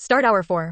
Start Hour 4.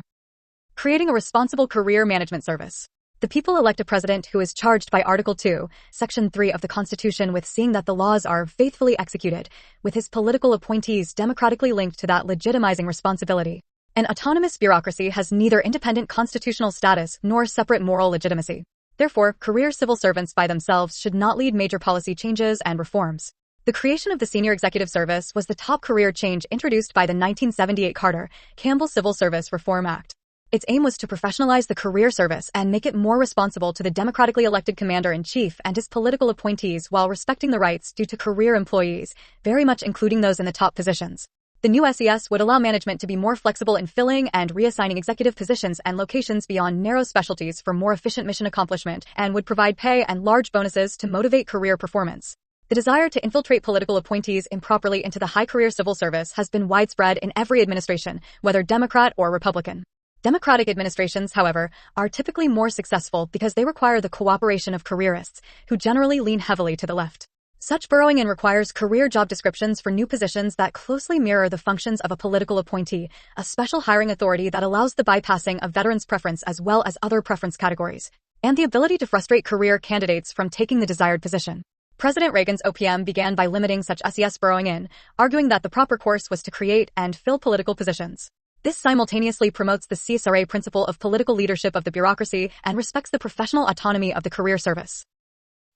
Creating a responsible career management service. The people elect a president who is charged by Article 2, Section 3 of the Constitution with seeing that the laws are faithfully executed, with his political appointees democratically linked to that legitimizing responsibility. An autonomous bureaucracy has neither independent constitutional status nor separate moral legitimacy. Therefore, career civil servants by themselves should not lead major policy changes and reforms. The creation of the Senior Executive Service was the top career change introduced by the 1978 Carter-Campbell Civil Service Reform Act. Its aim was to professionalize the career service and make it more responsible to the democratically elected commander-in-chief and his political appointees while respecting the rights due to career employees, very much including those in the top positions. The new SES would allow management to be more flexible in filling and reassigning executive positions and locations beyond narrow specialties for more efficient mission accomplishment and would provide pay and large bonuses to motivate career performance. The desire to infiltrate political appointees improperly into the high career civil service has been widespread in every administration, whether Democrat or Republican. Democratic administrations, however, are typically more successful because they require the cooperation of careerists, who generally lean heavily to the left. Such burrowing in requires career job descriptions for new positions that closely mirror the functions of a political appointee, a special hiring authority that allows the bypassing of veterans' preference as well as other preference categories, and the ability to frustrate career candidates from taking the desired position. President Reagan's OPM began by limiting such SES burrowing in, arguing that the proper course was to create and fill political positions. This simultaneously promotes the CSRA principle of political leadership of the bureaucracy and respects the professional autonomy of the career service.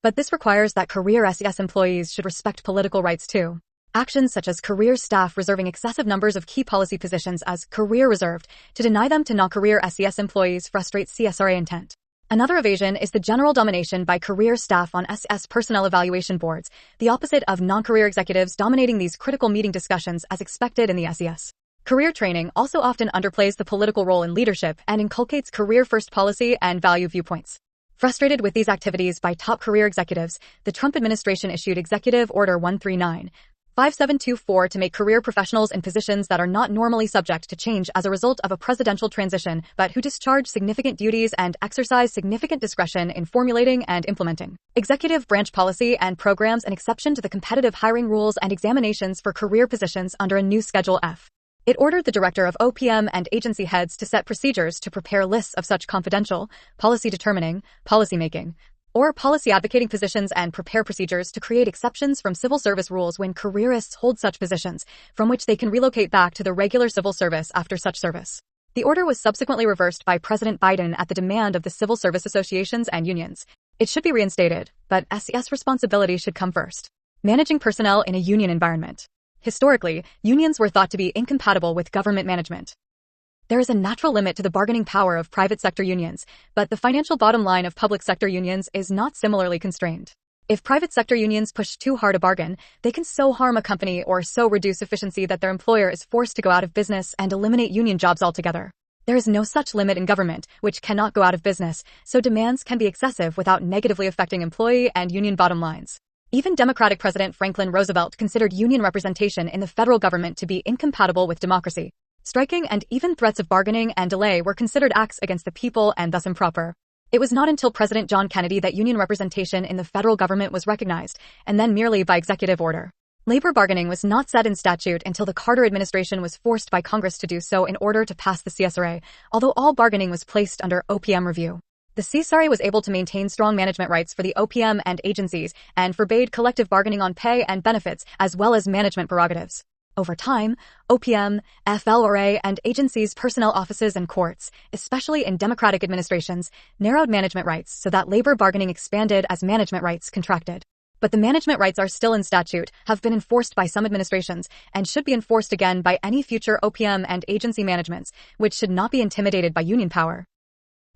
But this requires that career SES employees should respect political rights too. Actions such as career staff reserving excessive numbers of key policy positions as career reserved to deny them to non-career SES employees frustrate CSRA intent. Another evasion is the general domination by career staff on SES personnel evaluation boards, the opposite of non-career executives dominating these critical meeting discussions as expected in the SES. Career training also often underplays the political role in leadership and inculcates career-first policy and value viewpoints. Frustrated with these activities by top career executives, the Trump administration issued Executive Order 139-5724 to make career professionals in positions that are not normally subject to change as a result of a presidential transition, but who discharge significant duties and exercise significant discretion in formulating and implementing executive branch policy and programs, an exception to the competitive hiring rules and examinations for career positions under a new Schedule F. It ordered the director of OPM and agency heads to set procedures to prepare lists of such confidential, policy-determining, policy-making, or policy-advocating positions and prepare procedures to create exceptions from civil service rules when careerists hold such positions, from which they can relocate back to the regular civil service after such service. The order was subsequently reversed by President Biden at the demand of the civil service associations and unions. It should be reinstated, but SES responsibility should come first. Managing personnel in a union environment. Historically, unions were thought to be incompatible with government management. There is a natural limit to the bargaining power of private sector unions, but the financial bottom line of public sector unions is not similarly constrained. If private sector unions push too hard a bargain, they can so harm a company or so reduce efficiency that their employer is forced to go out of business and eliminate union jobs altogether. There is no such limit in government, which cannot go out of business, so demands can be excessive without negatively affecting employee and union bottom lines. Even Democratic President Franklin Roosevelt considered union representation in the federal government to be incompatible with democracy. Striking and even threats of bargaining and delay were considered acts against the people and thus improper. It was not until President John Kennedy that union representation in the federal government was recognized, and then merely by executive order. Labor bargaining was not set in statute until the Carter administration was forced by Congress to do so in order to pass the CSRA, although all bargaining was placed under OPM review. The CSRA was able to maintain strong management rights for the OPM and agencies and forbade collective bargaining on pay and benefits as well as management prerogatives. Over time, OPM, FLRA, and agencies' personnel offices and courts, especially in Democratic administrations, narrowed management rights so that labor bargaining expanded as management rights contracted. But the management rights are still in statute, have been enforced by some administrations, and should be enforced again by any future OPM and agency managements, which should not be intimidated by union power.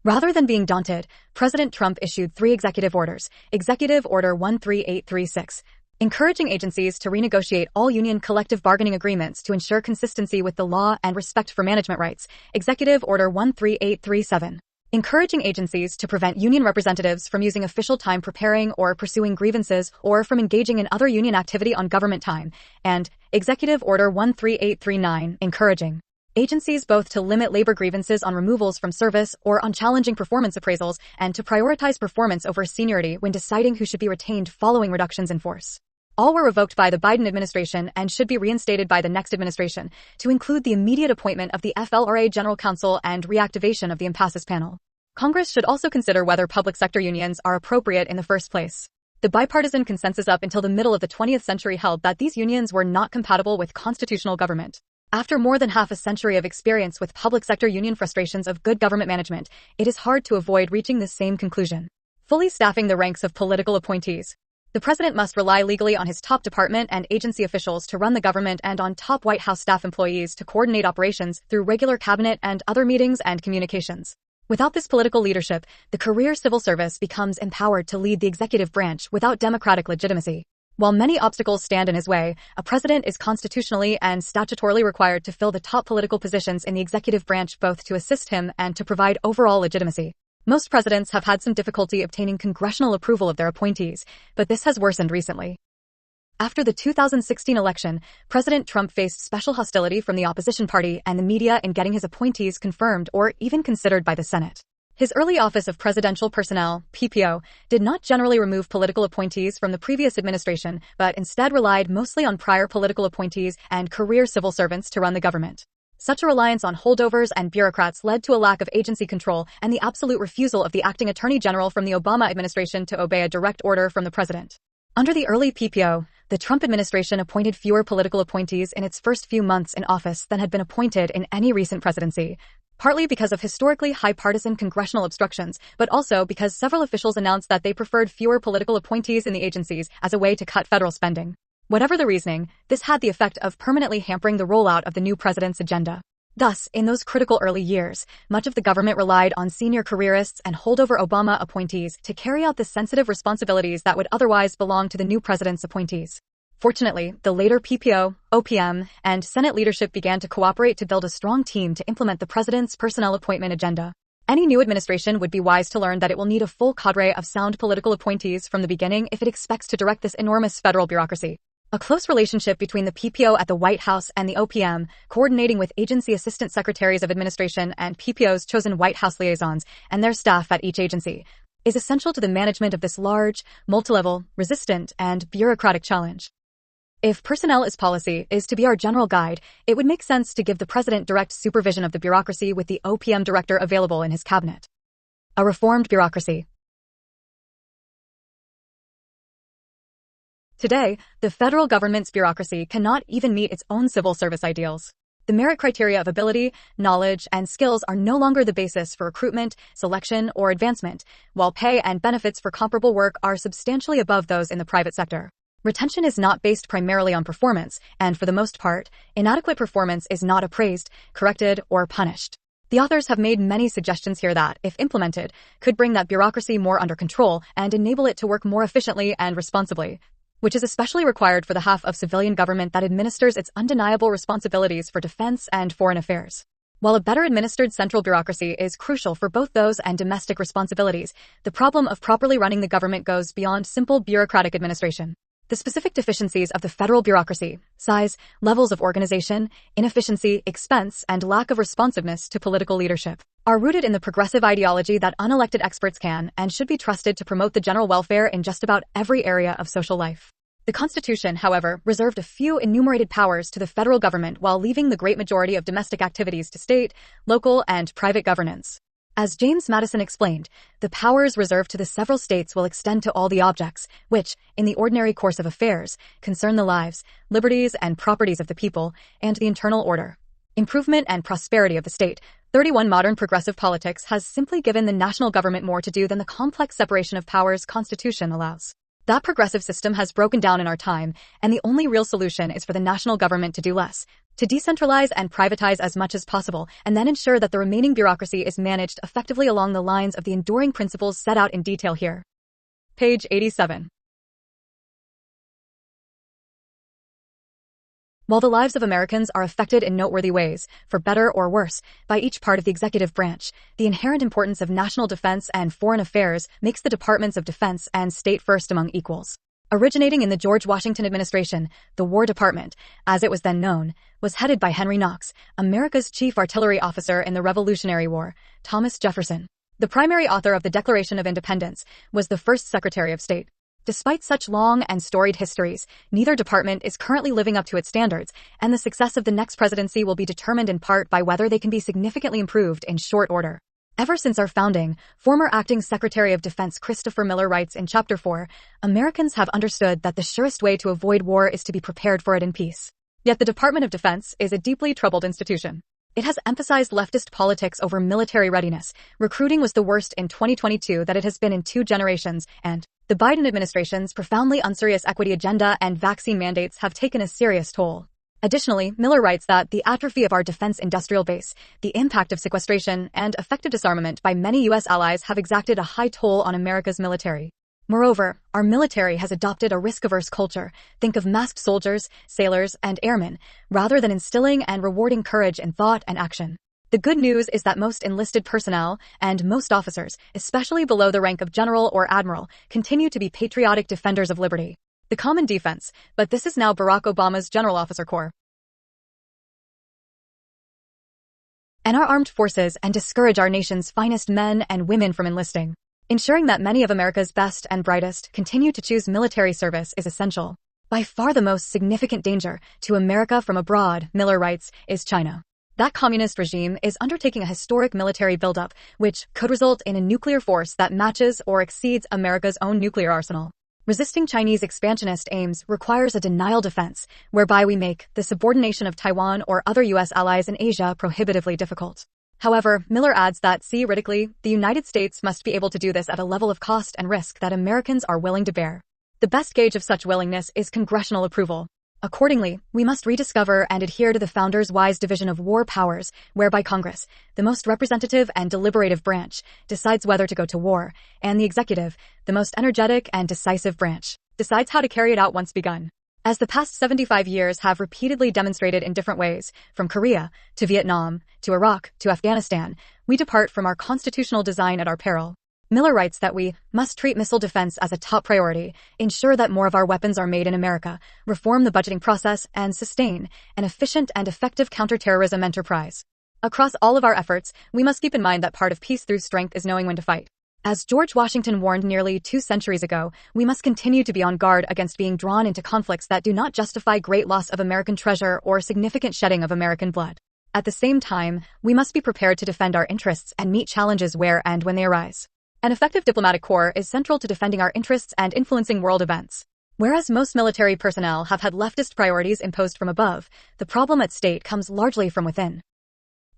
Rather than being daunted, President Trump issued 3 executive orders. Executive Order 13836, encouraging agencies to renegotiate all union collective bargaining agreements to ensure consistency with the law and respect for management rights. Executive Order 13837, encouraging agencies to prevent union representatives from using official time preparing or pursuing grievances or from engaging in other union activity on government time. And Executive Order 13839, encouraging agencies both to limit labor grievances on removals from service or on challenging performance appraisals and to prioritize performance over seniority when deciding who should be retained following reductions in force. All were revoked by the Biden administration and should be reinstated by the next administration, to include the immediate appointment of the FLRA General Counsel and reactivation of the impasses panel. Congress should also consider whether public sector unions are appropriate in the first place. The bipartisan consensus up until the middle of the 20th century held that these unions were not compatible with constitutional government. After more than half a century of experience with public sector union frustrations of good government management, it is hard to avoid reaching the same conclusion. Fully staffing the ranks of political appointees. The president must rely legally on his top department and agency officials to run the government and on top White House staff employees to coordinate operations through regular cabinet and other meetings and communications. Without this political leadership, the career civil service becomes empowered to lead the executive branch without democratic legitimacy. While many obstacles stand in his way, a president is constitutionally and statutorily required to fill the top political positions in the executive branch both to assist him and to provide overall legitimacy. Most presidents have had some difficulty obtaining congressional approval of their appointees, but this has worsened recently. After the 2016 election, President Trump faced special hostility from the opposition party and the media in getting his appointees confirmed or even considered by the Senate. His early Office of Presidential Personnel, PPO, did not generally remove political appointees from the previous administration, but instead relied mostly on prior political appointees and career civil servants to run the government. Such a reliance on holdovers and bureaucrats led to a lack of agency control and the absolute refusal of the acting attorney general from the Obama administration to obey a direct order from the president. Under the early PPO, the Trump administration appointed fewer political appointees in its first few months in office than had been appointed in any recent presidency, partly because of historically high partisan congressional obstructions, but also because several officials announced that they preferred fewer political appointees in the agencies as a way to cut federal spending. Whatever the reasoning, this had the effect of permanently hampering the rollout of the new president's agenda. Thus, in those critical early years, much of the government relied on senior careerists and holdover Obama appointees to carry out the sensitive responsibilities that would otherwise belong to the new president's appointees. Fortunately, the later PPO, OPM, and Senate leadership began to cooperate to build a strong team to implement the president's personnel appointment agenda. Any new administration would be wise to learn that it will need a full cadre of sound political appointees from the beginning if it expects to direct this enormous federal bureaucracy. A close relationship between the PPO at the White House and the OPM, coordinating with agency assistant secretaries of administration and PPO's chosen White House liaisons and their staff at each agency, is essential to the management of this large, multilevel, resistant, and bureaucratic challenge. If personnel is policy is to be our general guide, it would make sense to give the president direct supervision of the bureaucracy with the OPM director available in his cabinet. A reformed bureaucracy. Today, the federal government's bureaucracy cannot even meet its own civil service ideals. The merit criteria of ability, knowledge, and skills are no longer the basis for recruitment, selection, or advancement, while pay and benefits for comparable work are substantially above those in the private sector. Retention is not based primarily on performance, and for the most part, inadequate performance is not appraised, corrected, or punished. The authors have made many suggestions here that, if implemented, could bring that bureaucracy more under control and enable it to work more efficiently and responsibly, which is especially required for the half of civilian government that administers its undeniable responsibilities for defense and foreign affairs. While a better administered central bureaucracy is crucial for both those and domestic responsibilities, the problem of properly running the government goes beyond simple bureaucratic administration. The specific deficiencies of the federal bureaucracy, size, levels of organization, inefficiency, expense, and lack of responsiveness to political leadership, are rooted in the progressive ideology that unelected experts can and should be trusted to promote the general welfare in just about every area of social life. The Constitution, however, reserved a few enumerated powers to the federal government while leaving the great majority of domestic activities to state, local, and private governance. As James Madison explained, the powers reserved to the several states will extend to all the objects, which, in the ordinary course of affairs, concern the lives, liberties, and properties of the people, and the internal order, improvement, and prosperity of the state. 31 Modern progressive politics has simply given the national government more to do than the complex separation of powers Constitution allows. That progressive system has broken down in our time, and the only real solution is for the national government to do less, to decentralize and privatize as much as possible, and then ensure that the remaining bureaucracy is managed effectively along the lines of the enduring principles set out in detail here. Page 87. While the lives of Americans are affected in noteworthy ways, for better or worse, by each part of the executive branch, the inherent importance of national defense and foreign affairs makes the departments of defense and state first among equals. Originating in the George Washington administration, the War Department, as it was then known, was headed by Henry Knox, America's chief artillery officer in the Revolutionary War. Thomas Jefferson, the primary author of the Declaration of Independence, was the first Secretary of State. Despite such long and storied histories, neither department is currently living up to its standards, and the success of the next presidency will be determined in part by whether they can be significantly improved in short order. Ever since our founding, former Acting Secretary of Defense Christopher Miller writes in Chapter 4, Americans have understood that the surest way to avoid war is to be prepared for it in peace. Yet the Department of Defense is a deeply troubled institution. It has emphasized leftist politics over military readiness. Recruiting was the worst in 2022 that it has been in 2 generations, and the Biden administration's profoundly unserious equity agenda and vaccine mandates have taken a serious toll. Additionally, Miller writes that the atrophy of our defense industrial base, the impact of sequestration, and effective disarmament by many U.S. allies have exacted a high toll on America's military. Moreover, our military has adopted a risk-averse culture. Think of masked soldiers, sailors, and airmen, rather than instilling and rewarding courage in thought and action. The good news is that most enlisted personnel and most officers, especially below the rank of general or admiral, continue to be patriotic defenders of liberty. The common defense, but this is now Barack Obama's General Officer Corps. And our armed forces and discourage our nation's finest men and women from enlisting. Ensuring that many of America's best and brightest continue to choose military service is essential. By far the most significant danger to America from abroad, Miller writes, is China. That communist regime is undertaking a historic military buildup, which could result in a nuclear force that matches or exceeds America's own nuclear arsenal. Resisting Chinese expansionist aims requires a denial defense, whereby we make the subordination of Taiwan or other U.S. allies in Asia prohibitively difficult. However, Miller adds that, theoretically, the United States must be able to do this at a level of cost and risk that Americans are willing to bear. The best gauge of such willingness is congressional approval. Accordingly, we must rediscover and adhere to the Founders' wise division of war powers, whereby Congress, the most representative and deliberative branch, decides whether to go to war, and the executive, the most energetic and decisive branch, decides how to carry it out once begun. As the past 75 years have repeatedly demonstrated in different ways, from Korea to Vietnam to Iraq to Afghanistan, we depart from our constitutional design at our peril. Miller writes that we must treat missile defense as a top priority, ensure that more of our weapons are made in America, reform the budgeting process, and sustain an efficient and effective counterterrorism enterprise. Across all of our efforts, we must keep in mind that part of peace through strength is knowing when to fight. As George Washington warned nearly 2 centuries ago, we must continue to be on guard against being drawn into conflicts that do not justify great loss of American treasure or significant shedding of American blood. At the same time, we must be prepared to defend our interests and meet challenges where and when they arise. An effective diplomatic corps is central to defending our interests and influencing world events. Whereas most military personnel have had leftist priorities imposed from above, the problem at stake comes largely from within.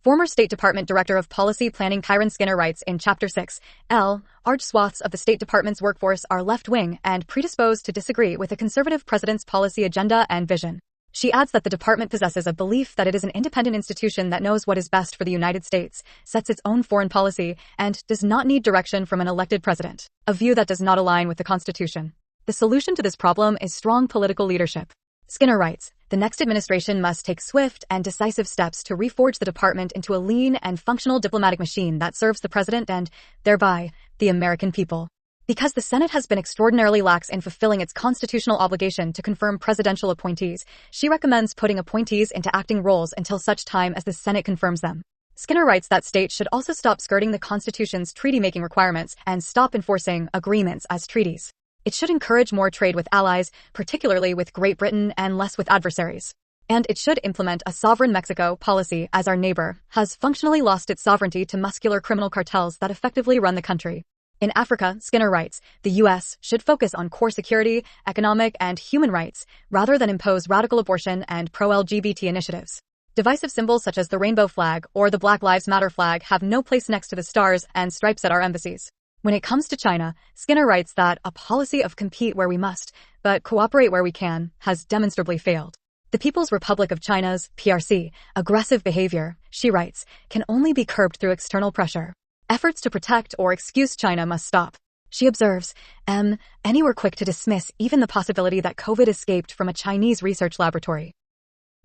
Former State Department Director of Policy Planning Kyron Skinner writes in Chapter 6, large swaths of the State Department's workforce are left-wing and predisposed to disagree with the conservative president's policy agenda and vision. She adds that the department possesses a belief that it is an independent institution that knows what is best for the United States, sets its own foreign policy, and does not need direction from an elected president, a view that does not align with the Constitution. The solution to this problem is strong political leadership. Skinner writes, the next administration must take swift and decisive steps to reforge the department into a lean and functional diplomatic machine that serves the president and, thereby, the American people. Because the Senate has been extraordinarily lax in fulfilling its constitutional obligation to confirm presidential appointees, she recommends putting appointees into acting roles until such time as the Senate confirms them. Skinner writes that states should also stop skirting the Constitution's treaty-making requirements and stop enforcing agreements as treaties. It should encourage more trade with allies, particularly with Great Britain, and less with adversaries. And it should implement a sovereign Mexico policy as our neighbor has functionally lost its sovereignty to muscular criminal cartels that effectively run the country. In Africa, Skinner writes, the U.S. should focus on core security, economic, and human rights, rather than impose radical abortion and pro-LGBT initiatives. Divisive symbols such as the rainbow flag or the Black Lives Matter flag have no place next to the stars and stripes at our embassies. When it comes to China, Skinner writes that a policy of compete where we must, but cooperate where we can, has demonstrably failed. The People's Republic of China's, PRC, aggressive behavior, she writes, can only be curbed through external pressure. Efforts to protect or excuse China must stop. She observes, any were quick to dismiss even the possibility that COVID escaped from a Chinese research laboratory.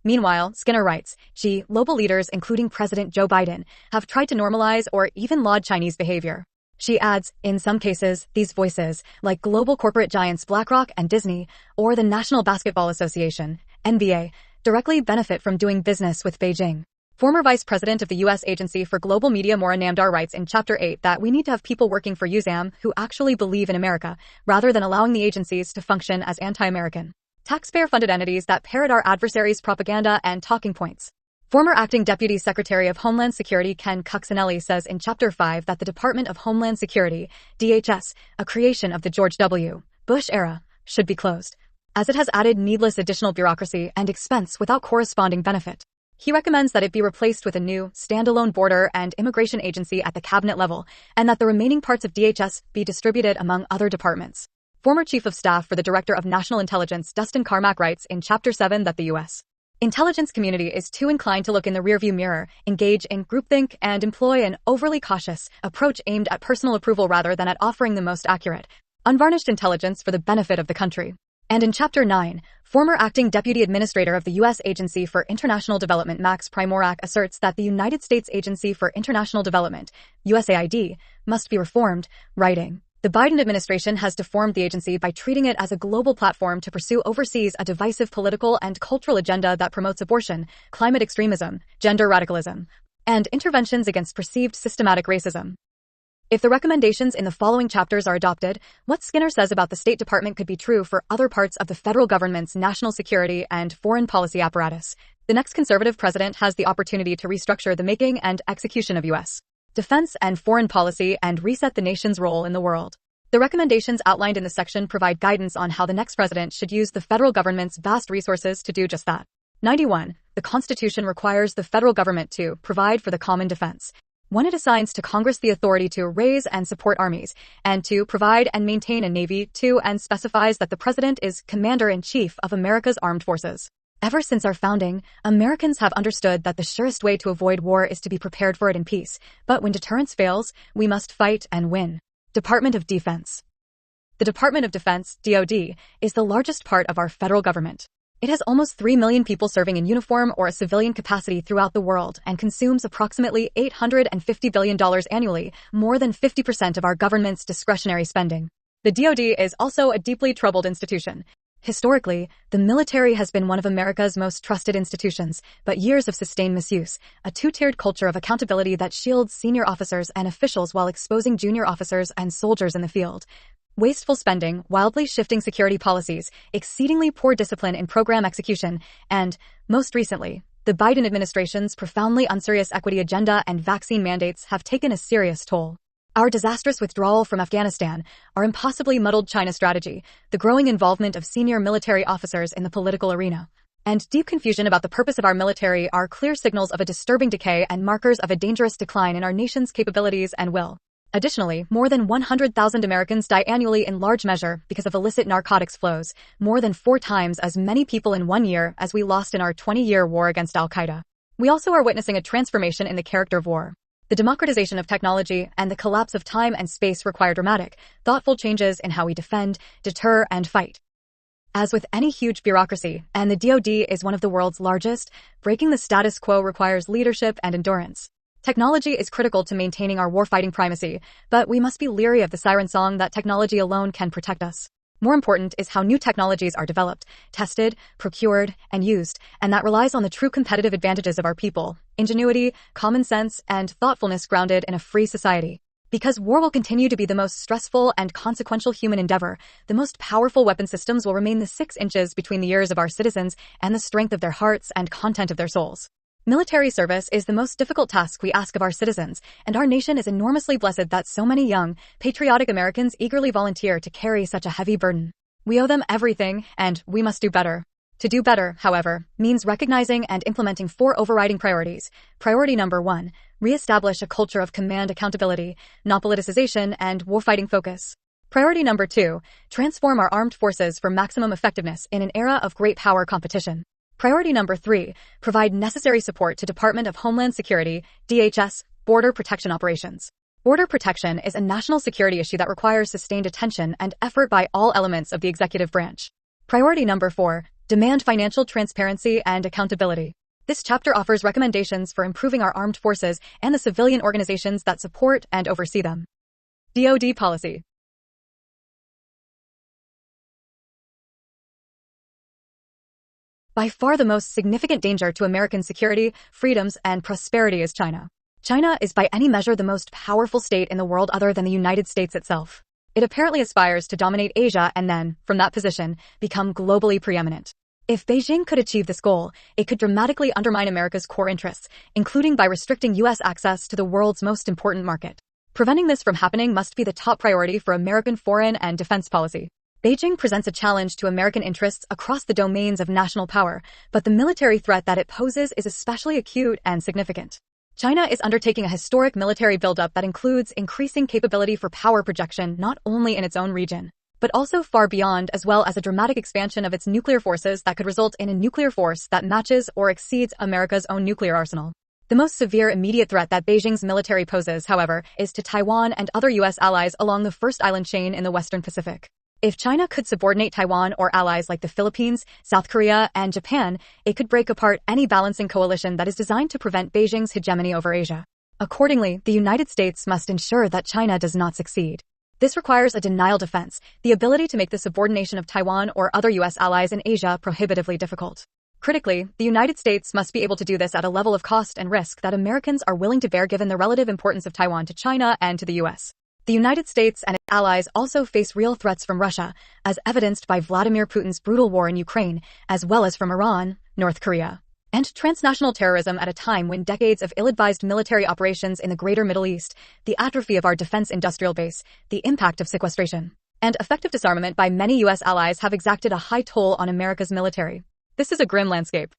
Meanwhile, Skinner writes, global leaders including President Joe Biden have tried to normalize or even laud Chinese behavior. She adds, in some cases, these voices, like global corporate giants BlackRock and Disney, or the National Basketball Association, NBA, directly benefit from doing business with Beijing. Former Vice President of the U.S. Agency for Global Media Maura Namdar writes in Chapter 8 that we need to have people working for USAM who actually believe in America, rather than allowing the agencies to function as anti-American, taxpayer-funded entities that parrot our adversaries' propaganda and talking points. Former Acting Deputy Secretary of Homeland Security Ken Cuccinelli says in Chapter 5 that the Department of Homeland Security, DHS, a creation of the George W. Bush era, should be closed, as it has added needless additional bureaucracy and expense without corresponding benefit. He recommends that it be replaced with a new, standalone border and immigration agency at the cabinet level, and that the remaining parts of DHS be distributed among other departments. Former Chief of Staff for the Director of National Intelligence Dustin Carmack writes in Chapter 7 that the U.S. intelligence community is too inclined to look in the rearview mirror, engage in groupthink, and employ an overly cautious approach aimed at personal approval rather than at offering the most accurate, unvarnished intelligence for the benefit of the country. And in Chapter 9, former Acting Deputy Administrator of the U.S. Agency for International Development Max Primorak asserts that the United States Agency for International Development, USAID, must be reformed, writing, "The Biden administration has deformed the agency by treating it as a global platform to pursue overseas a divisive political and cultural agenda that promotes abortion, climate extremism, gender radicalism, and interventions against perceived systematic racism." If the recommendations in the following chapters are adopted, what Skinner says about the State Department could be true for other parts of the federal government's national security and foreign policy apparatus. The next conservative president has the opportunity to restructure the making and execution of U.S. defense and foreign policy and reset the nation's role in the world. The recommendations outlined in this section provide guidance on how the next president should use the federal government's vast resources to do just that. 91. The Constitution requires the federal government to provide for the common defense. 1. It assigns to Congress the authority to raise and support armies, and 2. Provide and maintain a navy. 2. And specifies that the President is Commander-in-Chief of America's Armed Forces. Ever since our founding, Americans have understood that the surest way to avoid war is to be prepared for it in peace, but when deterrence fails, we must fight and win. Department of Defense. The Department of Defense, DoD, is the largest part of our federal government. It has almost 3 million people serving in uniform or a civilian capacity throughout the world and consumes approximately $850 billion annually, more than 50% of our government's discretionary spending. The DoD is also a deeply troubled institution. Historically, the military has been one of America's most trusted institutions, but years of sustained misuse, a two-tiered culture of accountability that shields senior officers and officials while exposing junior officers and soldiers in the field, wasteful spending, wildly shifting security policies, exceedingly poor discipline in program execution, and, most recently, the Biden administration's profoundly unserious equity agenda and vaccine mandates have taken a serious toll. Our disastrous withdrawal from Afghanistan, our impossibly muddled China strategy, the growing involvement of senior military officers in the political arena, and deep confusion about the purpose of our military are clear signals of a disturbing decay and markers of a dangerous decline in our nation's capabilities and will. Additionally, more than 100,000 Americans die annually in large measure because of illicit narcotics flows, more than 4 times as many people in 1 year as we lost in our 20-year war against Al-Qaeda. We also are witnessing a transformation in the character of war. The democratization of technology and the collapse of time and space require dramatic, thoughtful changes in how we defend, deter, and fight. As with any huge bureaucracy, and the DoD is one of the world's largest, breaking the status quo requires leadership and endurance. Technology is critical to maintaining our warfighting primacy, but we must be leery of the siren song that technology alone can protect us. More important is how new technologies are developed, tested, procured, and used, and that relies on the true competitive advantages of our people, ingenuity, common sense, and thoughtfulness grounded in a free society. Because war will continue to be the most stressful and consequential human endeavor, the most powerful weapon systems will remain the 6 inches between the ears of our citizens and the strength of their hearts and content of their souls. Military service is the most difficult task we ask of our citizens, and our nation is enormously blessed that so many young, patriotic Americans eagerly volunteer to carry such a heavy burden. We owe them everything, and we must do better. To do better, however, means recognizing and implementing 4 overriding priorities. Priority number 1, reestablish a culture of command accountability, non-politicization, and warfighting focus. Priority number 2, transform our armed forces for maximum effectiveness in an era of great power competition. Priority number 3, provide necessary support to Department of Homeland Security, DHS, border protection operations. Border protection is a national security issue that requires sustained attention and effort by all elements of the executive branch. Priority number 4, demand financial transparency and accountability. This chapter offers recommendations for improving our armed forces and the civilian organizations that support and oversee them. DoD policy. By far the most significant danger to American security, freedoms, and prosperity is China. China is by any measure the most powerful state in the world other than the United States itself. It apparently aspires to dominate Asia and then, from that position, become globally preeminent. If Beijing could achieve this goal, it could dramatically undermine America's core interests, including by restricting U.S. access to the world's most important market. Preventing this from happening must be the top priority for American foreign and defense policy. Beijing presents a challenge to American interests across the domains of national power, but the military threat that it poses is especially acute and significant. China is undertaking a historic military buildup that includes increasing capability for power projection not only in its own region, but also far beyond, as well as a dramatic expansion of its nuclear forces that could result in a nuclear force that matches or exceeds America's own nuclear arsenal. The most severe immediate threat that Beijing's military poses, however, is to Taiwan and other U.S. allies along the first island chain in the Western Pacific. If China could subordinate Taiwan or allies like the Philippines, South Korea, and Japan, it could break apart any balancing coalition that is designed to prevent Beijing's hegemony over Asia. Accordingly, the United States must ensure that China does not succeed. This requires a denial defense, the ability to make the subordination of Taiwan or other U.S. allies in Asia prohibitively difficult. Critically, the United States must be able to do this at a level of cost and risk that Americans are willing to bear given the relative importance of Taiwan to China and to the U.S. The United States and its allies also face real threats from Russia, as evidenced by Vladimir Putin's brutal war in Ukraine, as well as from Iran, North Korea, and transnational terrorism at a time when decades of ill-advised military operations in the greater Middle East, the atrophy of our defense industrial base, the impact of sequestration, and effective disarmament by many U.S. allies have exacted a high toll on America's military. This is a grim landscape.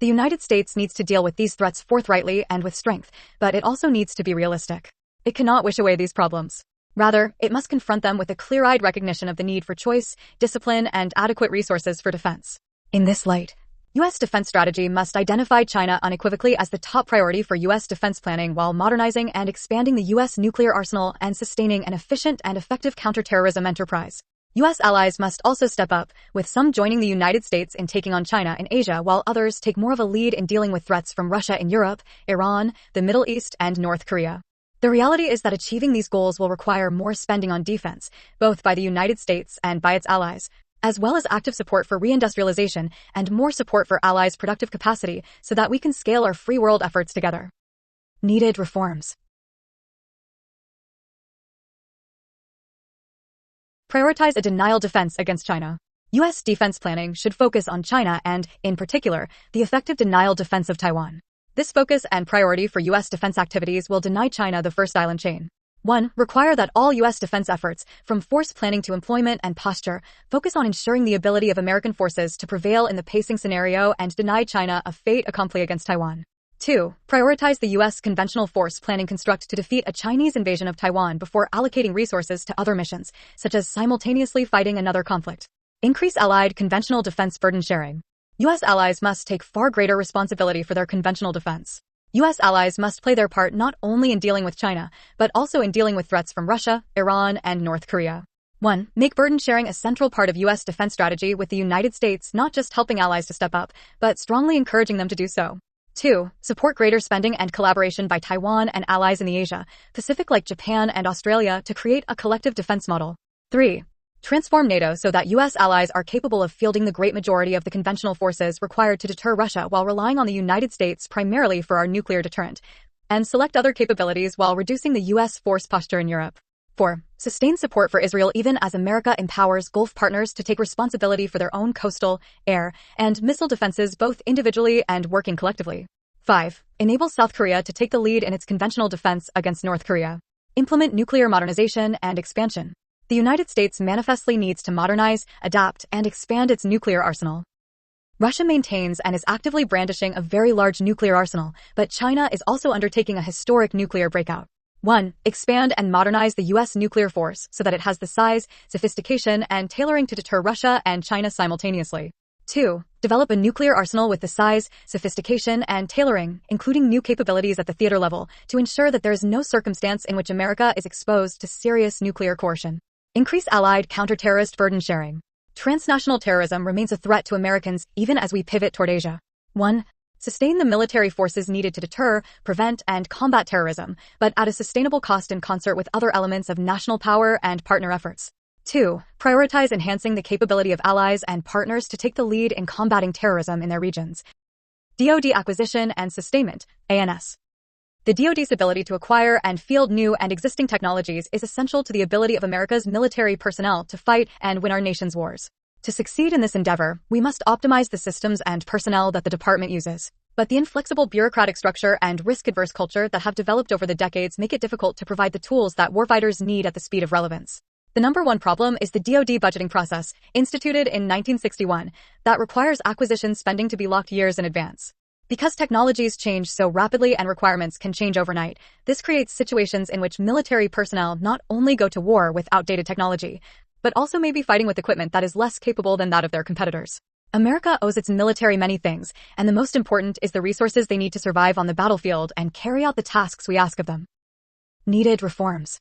The United States needs to deal with these threats forthrightly and with strength, but it also needs to be realistic. It cannot wish away these problems. Rather, it must confront them with a clear-eyed recognition of the need for choice, discipline, and adequate resources for defense. In this light, U.S. defense strategy must identify China unequivocally as the top priority for U.S. defense planning while modernizing and expanding the U.S. nuclear arsenal and sustaining an efficient and effective counterterrorism enterprise. U.S. allies must also step up, with some joining the United States in taking on China in Asia while others take more of a lead in dealing with threats from Russia in Europe, Iran, the Middle East, and North Korea. The reality is that achieving these goals will require more spending on defense, both by the United States and by its allies, as well as active support for reindustrialization and more support for allies' productive capacity so that we can scale our free world efforts together. Needed reforms. Prioritize a denial defense against China. U.S. defense planning should focus on China and, in particular, the effective denial defense of Taiwan. This focus and priority for U.S. defense activities will deny China the first island chain. 1. Require that all U.S. defense efforts, from force planning to employment and posture, focus on ensuring the ability of American forces to prevail in the pacing scenario and deny China a fait accompli against Taiwan. 2. Prioritize the U.S. conventional force planning construct to defeat a Chinese invasion of Taiwan before allocating resources to other missions, such as simultaneously fighting another conflict. Increase allied conventional defense burden sharing. U.S. allies must take far greater responsibility for their conventional defense. U.S. allies must play their part not only in dealing with China, but also in dealing with threats from Russia, Iran, and North Korea. 1. Make burden sharing a central part of U.S. defense strategy with the United States not just helping allies to step up, but strongly encouraging them to do so. 2. Support greater spending and collaboration by Taiwan and allies in the Asia Pacific like Japan and Australia to create a collective defense model. 3. Transform NATO so that U.S. allies are capable of fielding the great majority of the conventional forces required to deter Russia while relying on the United States primarily for our nuclear deterrent, and select other capabilities while reducing the U.S. force posture in Europe. 4. Sustain support for Israel even as America empowers Gulf partners to take responsibility for their own coastal, air, and missile defenses both individually and working collectively. 5. Enable South Korea to take the lead in its conventional defense against North Korea. Implement nuclear modernization and expansion. The United States manifestly needs to modernize, adapt, and expand its nuclear arsenal. Russia maintains and is actively brandishing a very large nuclear arsenal, but China is also undertaking a historic nuclear breakout. 1. Expand and modernize the U.S. nuclear force so that it has the size, sophistication, and tailoring to deter Russia and China simultaneously. 2. Develop a nuclear arsenal with the size, sophistication, and tailoring, including new capabilities at the theater level, to ensure that there is no circumstance in which America is exposed to serious nuclear coercion. Increase allied counter-terrorist burden sharing. Transnational terrorism remains a threat to Americans even as we pivot toward Asia. 1. Sustain the military forces needed to deter, prevent, and combat terrorism, but at a sustainable cost in concert with other elements of national power and partner efforts. 2. Prioritize enhancing the capability of allies and partners to take the lead in combating terrorism in their regions. DoD Acquisition and Sustainment, ANS. The DoD's ability to acquire and field new and existing technologies is essential to the ability of America's military personnel to fight and win our nation's wars. To succeed in this endeavor, we must optimize the systems and personnel that the department uses. But the inflexible bureaucratic structure and risk-adverse culture that have developed over the decades make it difficult to provide the tools that warfighters need at the speed of relevance. The number one problem is the DoD budgeting process, instituted in 1961, that requires acquisition spending to be locked years in advance. Because technologies change so rapidly and requirements can change overnight, this creates situations in which military personnel not only go to war with outdated technology, but also may be fighting with equipment that is less capable than that of their competitors. America owes its military many things, and the most important is the resources they need to survive on the battlefield and carry out the tasks we ask of them. Needed reforms.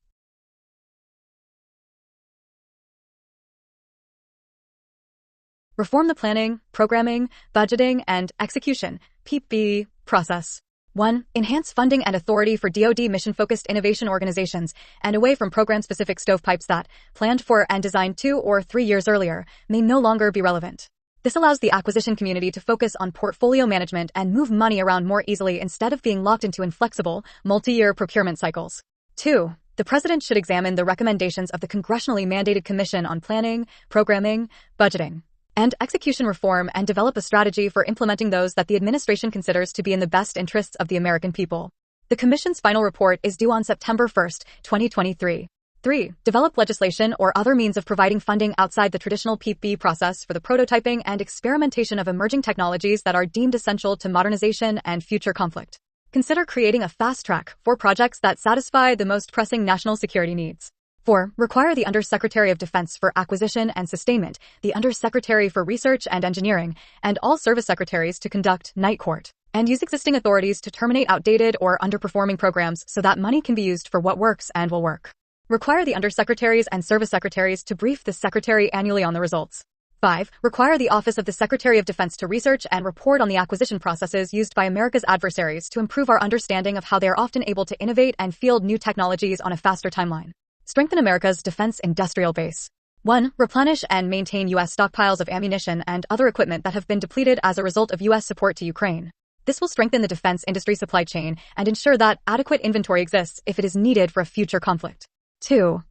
Reform the planning, programming, budgeting, and execution (PB) process. 1. Enhance funding and authority for DoD mission-focused innovation organizations and away from program-specific stovepipes that, planned for and designed 2 or 3 years earlier, may no longer be relevant. This allows the acquisition community to focus on portfolio management and move money around more easily instead of being locked into inflexible, multi-year procurement cycles. 2. The President should examine the recommendations of the congressionally mandated Commission on Planning, Programming, Budgeting, and Execution Reform and develop a strategy for implementing those that the administration considers to be in the best interests of the American people. The Commission's final report is due on September 1, 2023. 3. Develop legislation or other means of providing funding outside the traditional PB process for the prototyping and experimentation of emerging technologies that are deemed essential to modernization and future conflict. Consider creating a fast track for projects that satisfy the most pressing national security needs. 4. Require the Undersecretary of Defense for Acquisition and Sustainment, the Undersecretary for Research and Engineering, and all service secretaries to conduct night court and use existing authorities to terminate outdated or underperforming programs so that money can be used for what works and will work. Require the Undersecretaries and Service Secretaries to brief the Secretary annually on the results. 5. Require the Office of the Secretary of Defense to research and report on the acquisition processes used by America's adversaries to improve our understanding of how they are often able to innovate and field new technologies on a faster timeline. Strengthen America's defense industrial base. 1. Replenish and maintain U.S. stockpiles of ammunition and other equipment that have been depleted as a result of U.S. support to Ukraine. This will strengthen the defense industry supply chain and ensure that adequate inventory exists if it is needed for a future conflict. 2.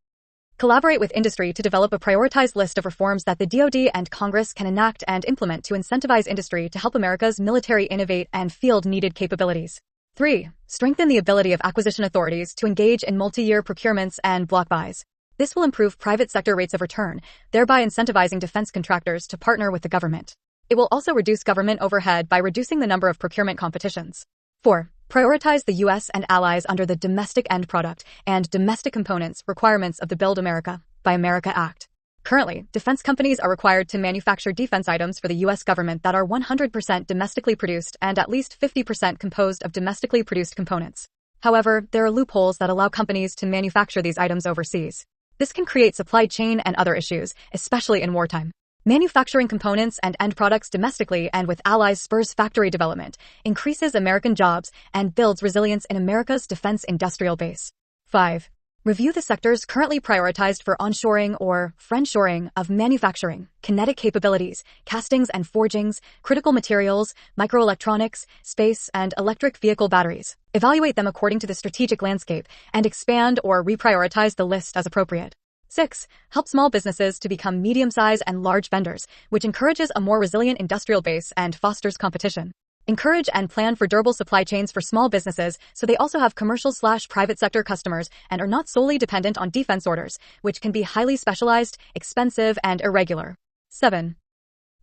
Collaborate with industry to develop a prioritized list of reforms that the DoD and Congress can enact and implement to incentivize industry to help America's military innovate and field needed capabilities. 3. Strengthen the ability of acquisition authorities to engage in multi-year procurements and block buys. This will improve private sector rates of return, thereby incentivizing defense contractors to partner with the government. It will also reduce government overhead by reducing the number of procurement competitions. 4. Prioritize the U.S. and allies under the Domestic End Product and Domestic Components requirements of the Build America, Buy America Act. Currently, defense companies are required to manufacture defense items for the U.S. government that are 100% domestically produced and at least 50% composed of domestically produced components. However, there are loopholes that allow companies to manufacture these items overseas. This can create supply chain and other issues, especially in wartime. Manufacturing components and end products domestically and with allies spurs factory development, increases American jobs, and builds resilience in America's defense industrial base. 5. Review the sectors currently prioritized for onshoring or friendshoring of manufacturing, kinetic capabilities, castings and forgings, critical materials, microelectronics, space, and electric vehicle batteries. Evaluate them according to the strategic landscape and expand or reprioritize the list as appropriate. 6. Help small businesses to become medium-sized and large vendors, which encourages a more resilient industrial base and fosters competition. Encourage and plan for durable supply chains for small businesses so they also have commercial/private sector customers and are not solely dependent on defense orders, which can be highly specialized, expensive, and irregular. 7.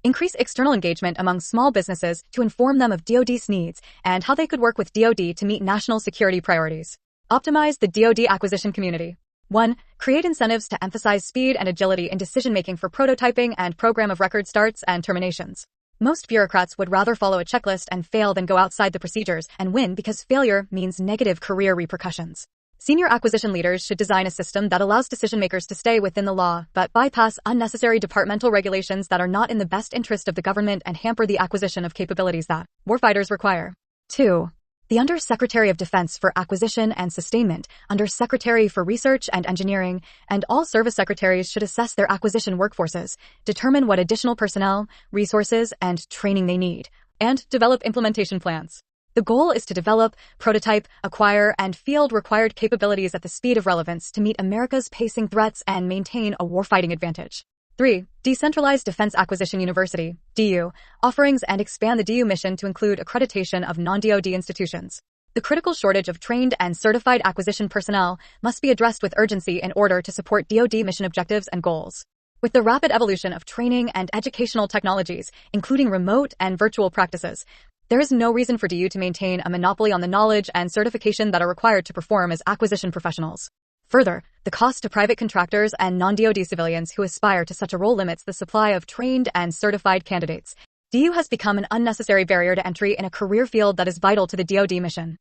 Increase external engagement among small businesses to inform them of DoD's needs and how they could work with DoD to meet national security priorities. Optimize the DoD acquisition community. 1. Create incentives to emphasize speed and agility in decision-making for prototyping and program of record starts and terminations. Most bureaucrats would rather follow a checklist and fail than go outside the procedures and win because failure means negative career repercussions. Senior acquisition leaders should design a system that allows decision-makers to stay within the law but bypass unnecessary departmental regulations that are not in the best interest of the government and hamper the acquisition of capabilities that warfighters require. 2. The Under-Secretary of Defense for Acquisition and Sustainment, Under-Secretary for Research and Engineering, and all service secretaries should assess their acquisition workforces, determine what additional personnel, resources, and training they need, and develop implementation plans. The goal is to develop, prototype, acquire, and field required capabilities at the speed of relevance to meet America's pacing threats and maintain a warfighting advantage. 3. Decentralized Defense Acquisition University, DU, offerings and expand the DU mission to include accreditation of non-DoD institutions. The critical shortage of trained and certified acquisition personnel must be addressed with urgency in order to support DoD mission objectives and goals. With the rapid evolution of training and educational technologies, including remote and virtual practices, there is no reason for DU to maintain a monopoly on the knowledge and certification that are required to perform as acquisition professionals. Further, the cost to private contractors and non-DoD civilians who aspire to such a role limits the supply of trained and certified candidates. DU has become an unnecessary barrier to entry in a career field that is vital to the DoD mission.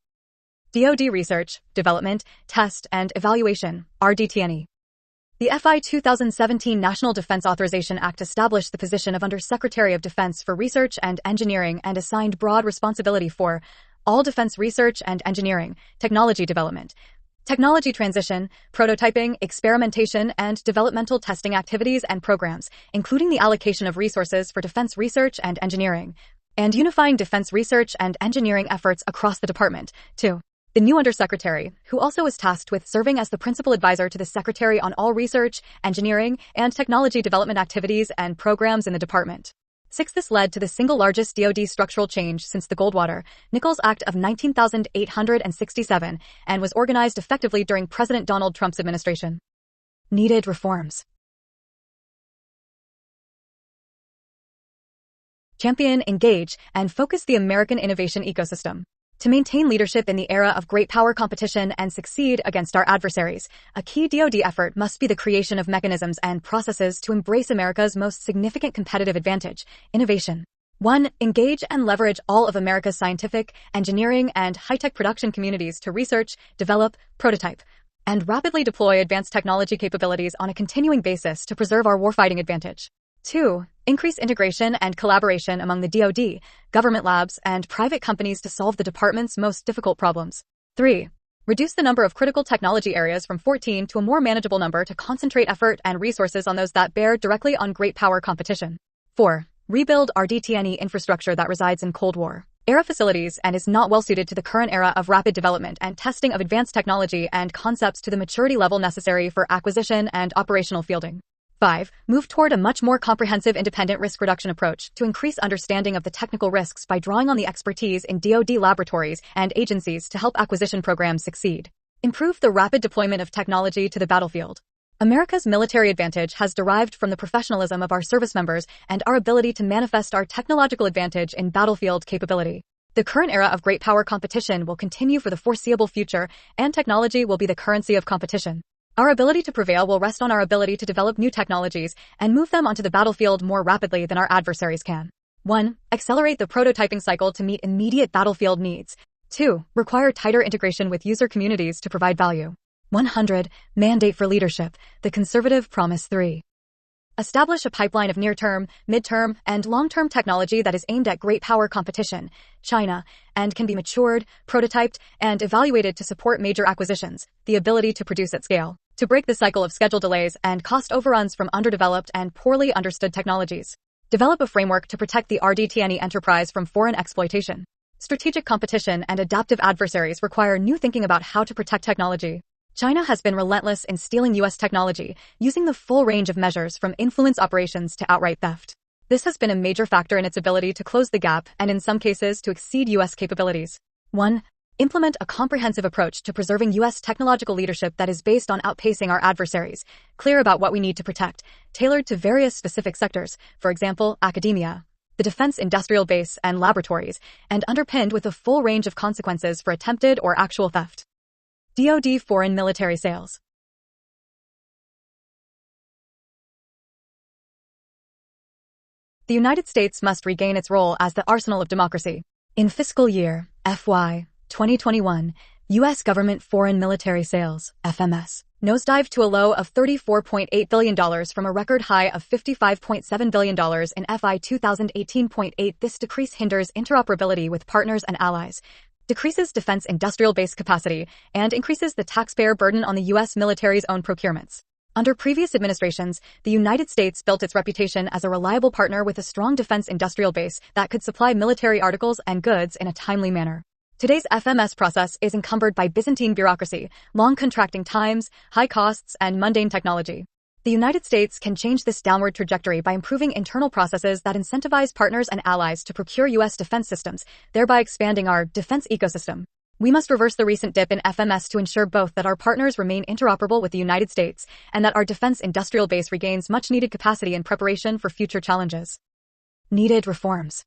DoD Research, Development, Test, and Evaluation, RDT&E. The FY 2017 National Defense Authorization Act established the position of Under-Secretary of Defense for Research and Engineering and assigned broad responsibility for all defense research and engineering, technology development, technology transition, prototyping, experimentation, and developmental testing activities and programs, including the allocation of resources for defense research and engineering, and unifying defense research and engineering efforts across the department. 2. The new Undersecretary, who also was tasked with serving as the principal advisor to the Secretary on all research, engineering, and technology development activities and programs in the department. 6. This led to the single largest DoD structural change since the Goldwater-Nichols Act of 19,867 and was organized effectively during President Donald Trump's administration. Needed reforms. Champion, engage, and focus the American innovation ecosystem. To maintain leadership in the era of great power competition and succeed against our adversaries, a key DoD effort must be the creation of mechanisms and processes to embrace America's most significant competitive advantage, innovation. 1. Engage and leverage all of America's scientific, engineering, and high-tech production communities to research, develop, prototype, and rapidly deploy advanced technology capabilities on a continuing basis to preserve our warfighting advantage. 2. Increase integration and collaboration among the DoD, government labs, and private companies to solve the department's most difficult problems. 3. Reduce the number of critical technology areas from 14 to a more manageable number to concentrate effort and resources on those that bear directly on great power competition. 4. Rebuild RDT&E infrastructure that resides in Cold War era facilities and is not well suited to the current era of rapid development and testing of advanced technology and concepts to the maturity level necessary for acquisition and operational fielding. 5. Move toward a much more comprehensive independent risk reduction approach to increase understanding of the technical risks by drawing on the expertise in DoD laboratories and agencies to help acquisition programs succeed. Improve the rapid deployment of technology to the battlefield. America's military advantage has derived from the professionalism of our service members and our ability to manifest our technological advantage in battlefield capability. The current era of great power competition will continue for the foreseeable future, and technology will be the currency of competition. Our ability to prevail will rest on our ability to develop new technologies and move them onto the battlefield more rapidly than our adversaries can. 1. Accelerate the prototyping cycle to meet immediate battlefield needs. 2. Require tighter integration with user communities to provide value. 100. Mandate for leadership, the conservative promise. 3. Establish a pipeline of near-term, mid-term, and long-term technology that is aimed at great power competition, China, and can be matured, prototyped, and evaluated to support major acquisitions, the ability to produce at scale. To break the cycle of schedule delays and cost overruns from underdeveloped and poorly understood technologies. Develop a framework to protect the RDT&E enterprise from foreign exploitation. Strategic competition and adaptive adversaries require new thinking about how to protect technology. China has been relentless in stealing U.S. technology, using the full range of measures from influence operations to outright theft. This has been a major factor in its ability to close the gap and in some cases to exceed U.S. capabilities. 1. Implement a comprehensive approach to preserving U.S. technological leadership that is based on outpacing our adversaries, clear about what we need to protect, tailored to various specific sectors, for example, academia, the defense industrial base, and laboratories, and underpinned with a full range of consequences for attempted or actual theft. DoD foreign military sales. The United States must regain its role as the arsenal of democracy. In fiscal year FY 2021, U.S. government foreign military sales, FMS, nosedived to a low of $34.8 billion from a record high of $55.7 billion in FY 2018.8. This decrease hinders interoperability with partners and allies, decreases defense industrial base capacity, and increases the taxpayer burden on the U.S. military's own procurements. Under previous administrations, the United States built its reputation as a reliable partner with a strong defense industrial base that could supply military articles and goods in a timely manner. Today's FMS process is encumbered by Byzantine bureaucracy, long contracting times, high costs, and mundane technology. The United States can change this downward trajectory by improving internal processes that incentivize partners and allies to procure U.S. defense systems, thereby expanding our defense ecosystem. We must reverse the recent dip in FMS to ensure both that our partners remain interoperable with the United States and that our defense industrial base regains much-needed capacity in preparation for future challenges. Needed reforms.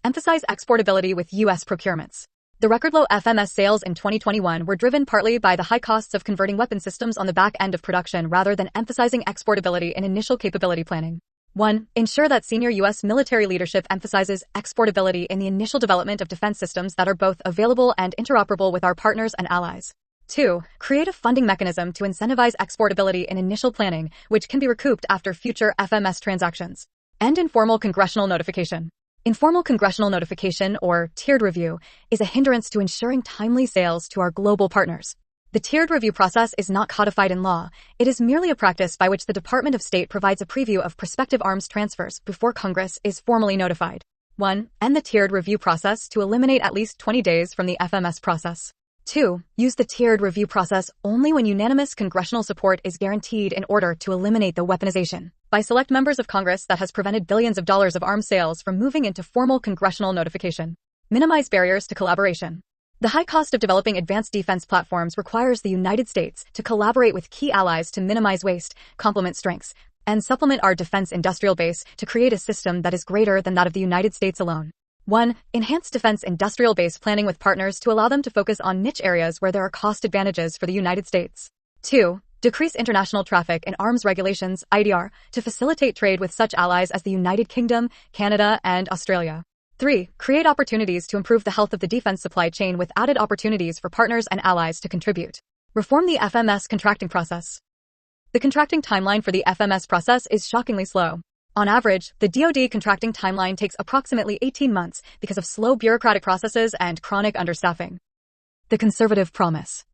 Emphasize exportability with U.S. procurements. The record-low FMS sales in 2021 were driven partly by the high costs of converting weapon systems on the back end of production rather than emphasizing exportability in initial capability planning. 1. Ensure that senior U.S. military leadership emphasizes exportability in the initial development of defense systems that are both available and interoperable with our partners and allies. 2. Create a funding mechanism to incentivize exportability in initial planning, which can be recouped after future FMS transactions. And informal congressional notification. Informal congressional notification, or tiered review, is a hindrance to ensuring timely sales to our global partners. The tiered review process is not codified in law. It is merely a practice by which the Department of State provides a preview of prospective arms transfers before Congress is formally notified. 1. End the tiered review process to eliminate at least 20 days from the FMS process. 2. Use the tiered review process only when unanimous congressional support is guaranteed in order to eliminate the weaponization by select members of Congress that has prevented billions of dollars of arms sales from moving into formal congressional notification. Minimize barriers to collaboration. The high cost of developing advanced defense platforms requires the United States to collaborate with key allies to minimize waste, complement strengths, and supplement our defense industrial base to create a system that is greater than that of the United States alone. 1. Enhance defense industrial base planning with partners to allow them to focus on niche areas where there are cost advantages for the United States. 2. Decrease international traffic in arms regulations, IDR, to facilitate trade with such allies as the United Kingdom, Canada, and Australia. 3. Create opportunities to improve the health of the defense supply chain with added opportunities for partners and allies to contribute. Reform the FMS contracting process. The contracting timeline for the FMS process is shockingly slow. On average, the DoD contracting timeline takes approximately 18 months because of slow bureaucratic processes and chronic understaffing. The conservative promise.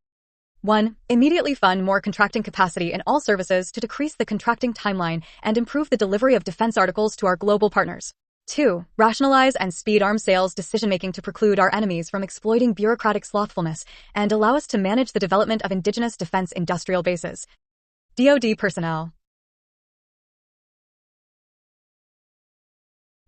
1. Immediately fund more contracting capacity in all services to decrease the contracting timeline and improve the delivery of defense articles to our global partners. 2. Rationalize and speed arms sales decision-making to preclude our enemies from exploiting bureaucratic slothfulness and allow us to manage the development of indigenous defense industrial bases. DoD personnel.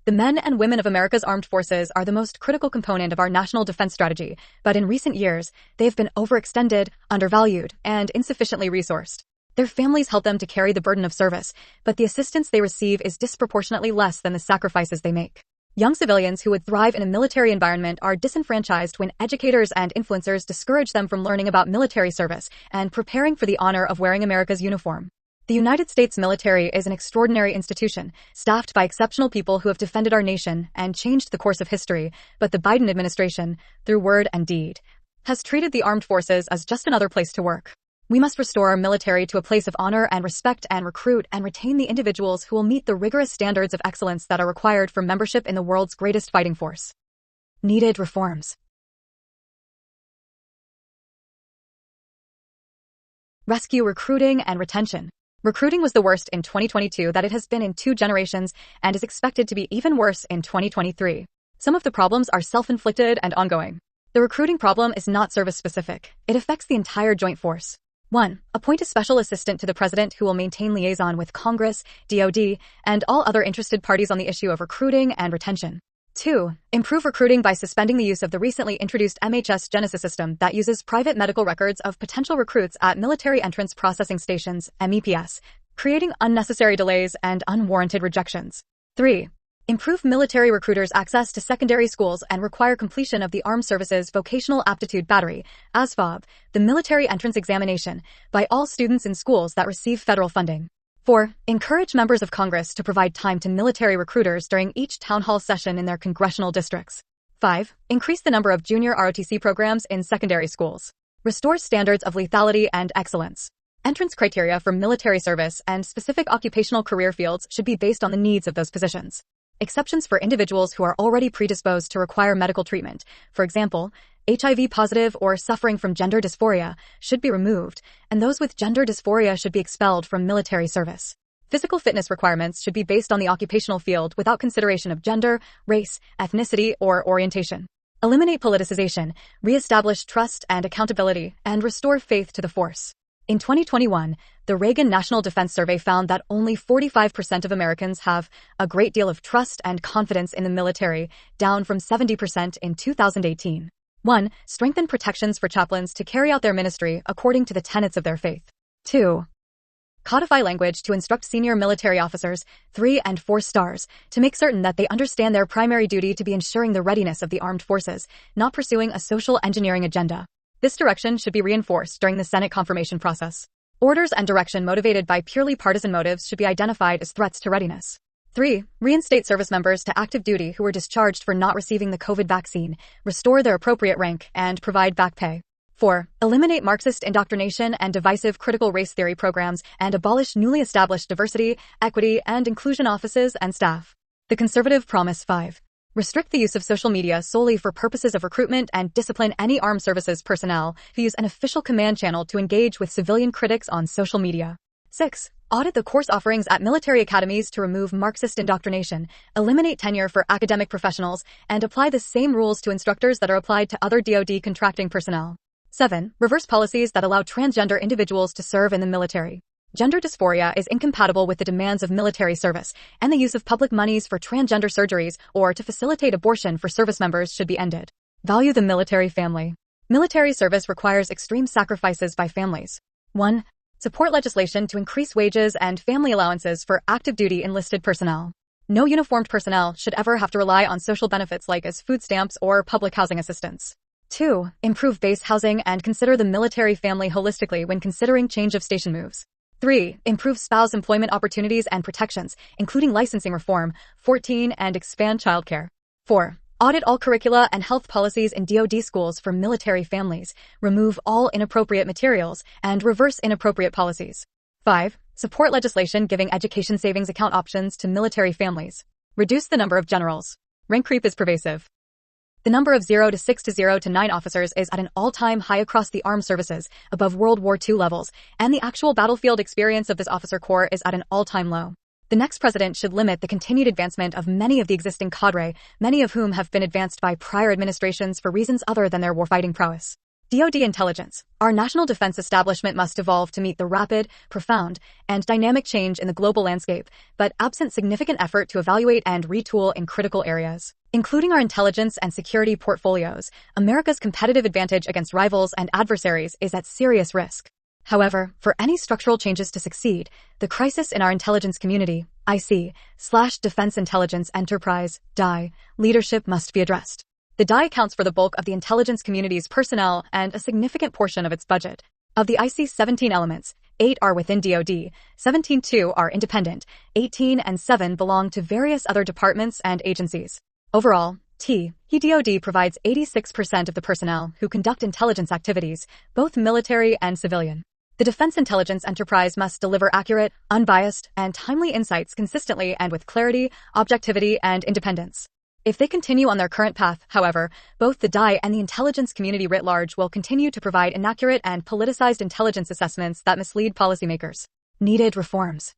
The men and women of America's armed forces are the most critical component of our national defense strategy, but in recent years, they have been overextended, undervalued, and insufficiently resourced. Their families help them to carry the burden of service, but the assistance they receive is disproportionately less than the sacrifices they make. Young civilians who would thrive in a military environment are disenfranchised when educators and influencers discourage them from learning about military service and preparing for the honor of wearing America's uniform. The United States military is an extraordinary institution, staffed by exceptional people who have defended our nation and changed the course of history, but the Biden administration, through word and deed, has treated the armed forces as just another place to work. We must restore our military to a place of honor and respect and recruit and retain the individuals who will meet the rigorous standards of excellence that are required for membership in the world's greatest fighting force. Needed reforms. Rescue recruiting and retention. Recruiting was the worst in 2022 that it has been in 2 generations and is expected to be even worse in 2023. Some of the problems are self-inflicted and ongoing. The recruiting problem is not service-specific. It affects the entire joint force. 1. Appoint a special assistant to the president who will maintain liaison with Congress, DoD, and all other interested parties on the issue of recruiting and retention. 2. Improve recruiting by suspending the use of the recently introduced MHS Genesis system that uses private medical records of potential recruits at military entrance processing stations, MEPS, creating unnecessary delays and unwarranted rejections. 3. Improve military recruiters' access to secondary schools and require completion of the Armed Services Vocational Aptitude Battery, ASVAB, the military entrance examination, by all students in schools that receive federal funding. 4. Encourage members of Congress to provide time to military recruiters during each town hall session in their congressional districts. 5. Increase the number of junior ROTC programs in secondary schools. Restore standards of lethality and excellence. Entrance criteria for military service and specific occupational career fields should be based on the needs of those positions. Exceptions for individuals who are already predisposed to require medical treatment, for example, HIV positive or suffering from gender dysphoria, should be removed, and those with gender dysphoria should be expelled from military service. Physical fitness requirements should be based on the occupational field without consideration of gender, race, ethnicity, or orientation. Eliminate politicization, re-establish trust and accountability, and restore faith to the force. In 2021, the Reagan National Defense Survey found that only 45% of Americans have a great deal of trust and confidence in the military, down from 70% in 2018. 1. Strengthen protections for chaplains to carry out their ministry according to the tenets of their faith. 2. Codify language to instruct senior military officers, 3 and 4 stars, to make certain that they understand their primary duty to be ensuring the readiness of the armed forces, not pursuing a social engineering agenda. This direction should be reinforced during the Senate confirmation process. Orders and direction motivated by purely partisan motives should be identified as threats to readiness. 3. Reinstate service members to active duty who were discharged for not receiving the COVID vaccine, restore their appropriate rank, and provide back pay. 4. Eliminate Marxist indoctrination and divisive critical race theory programs and abolish newly established diversity, equity, and inclusion offices and staff. The Conservative Promise. 5. Restrict the use of social media solely for purposes of recruitment and discipline any armed services personnel who use an official command channel to engage with civilian critics on social media. 6. Audit the course offerings at military academies to remove Marxist indoctrination, eliminate tenure for academic professionals, and apply the same rules to instructors that are applied to other DoD contracting personnel. 7. Reverse policies that allow transgender individuals to serve in the military. Gender dysphoria is incompatible with the demands of military service, and the use of public monies for transgender surgeries or to facilitate abortion for service members should be ended. Value the military family. Military service requires extreme sacrifices by families. 1. Support legislation to increase wages and family allowances for active duty enlisted personnel. No uniformed personnel should ever have to rely on social benefits like as food stamps or public housing assistance. 2. Improve base housing and consider the military family holistically when considering change of station moves. 3. Improve spouse employment opportunities and protections, including licensing reform. 14. And expand childcare. 4. Audit all curricula and health policies in DoD schools for military families, remove all inappropriate materials, and reverse inappropriate policies. 5. Support legislation giving education savings account options to military families. Reduce the number of generals. Rank creep is pervasive. The number of 0 to 6 to 0 to 9 officers is at an all-time high across the armed services, above World War II levels, and the actual battlefield experience of this officer corps is at an all-time low. The next president should limit the continued advancement of many of the existing cadre, many of whom have been advanced by prior administrations for reasons other than their warfighting prowess. DoD intelligence. Our national defense establishment must evolve to meet the rapid, profound, and dynamic change in the global landscape, but absent significant effort to evaluate and retool in critical areas, including our intelligence and security portfolios, America's competitive advantage against rivals and adversaries is at serious risk. However, for any structural changes to succeed, the crisis in our intelligence community, IC/Defense Intelligence Enterprise, DI, leadership must be addressed. The DI accounts for the bulk of the intelligence community's personnel and a significant portion of its budget. Of the IC's 17 elements, 8 are within DoD, 17 are independent, 18 and 7 belong to various other departments and agencies. Overall, DoD provides 86% of the personnel who conduct intelligence activities, both military and civilian. The Defense Intelligence Enterprise must deliver accurate, unbiased, and timely insights consistently and with clarity, objectivity, and independence. If they continue on their current path, however, both the DI and the intelligence community writ large will continue to provide inaccurate and politicized intelligence assessments that mislead policymakers. Needed reforms.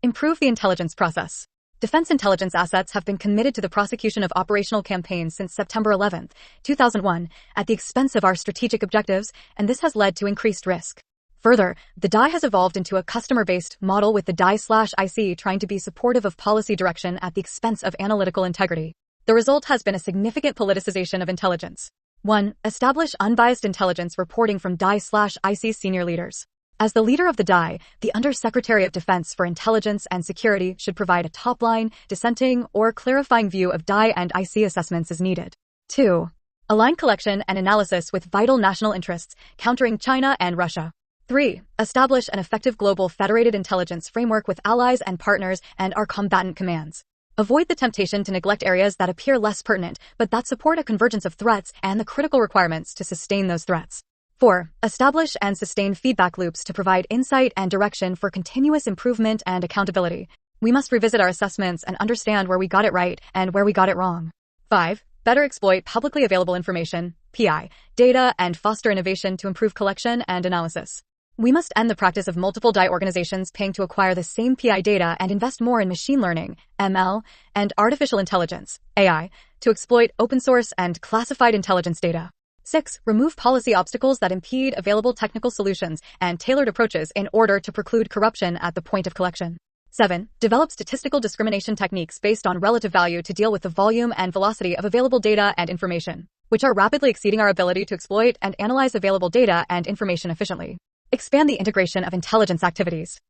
Improve the intelligence process. Defense intelligence assets have been committed to the prosecution of operational campaigns since September 11, 2001, at the expense of our strategic objectives, and this has led to increased risk. Further, the DI has evolved into a customer-based model with the DI/IC trying to be supportive of policy direction at the expense of analytical integrity. The result has been a significant politicization of intelligence. 1. Establish unbiased intelligence reporting from DI/IC senior leaders. As the leader of the DI, the Undersecretary of Defense for Intelligence and Security should provide a top-line, dissenting, or clarifying view of DI and IC assessments as needed. 2. Align collection and analysis with vital national interests, countering China and Russia. 3. Establish an effective global federated intelligence framework with allies and partners and our combatant commands. Avoid the temptation to neglect areas that appear less pertinent, but that support a convergence of threats and the critical requirements to sustain those threats. 4. Establish and sustain feedback loops to provide insight and direction for continuous improvement and accountability. We must revisit our assessments and understand where we got it right and where we got it wrong. 5. Better exploit publicly available information, PI, data, and foster innovation to improve collection and analysis. We must end the practice of multiple DI organizations paying to acquire the same PI data and invest more in machine learning, ML, and artificial intelligence, AI, to exploit open source and classified intelligence data. 6. Remove policy obstacles that impede available technical solutions and tailored approaches in order to preclude corruption at the point of collection. 7. Develop statistical discrimination techniques based on relative value to deal with the volume and velocity of available data and information, which are rapidly exceeding our ability to exploit and analyze available data and information efficiently. Expand the integration of intelligence activities.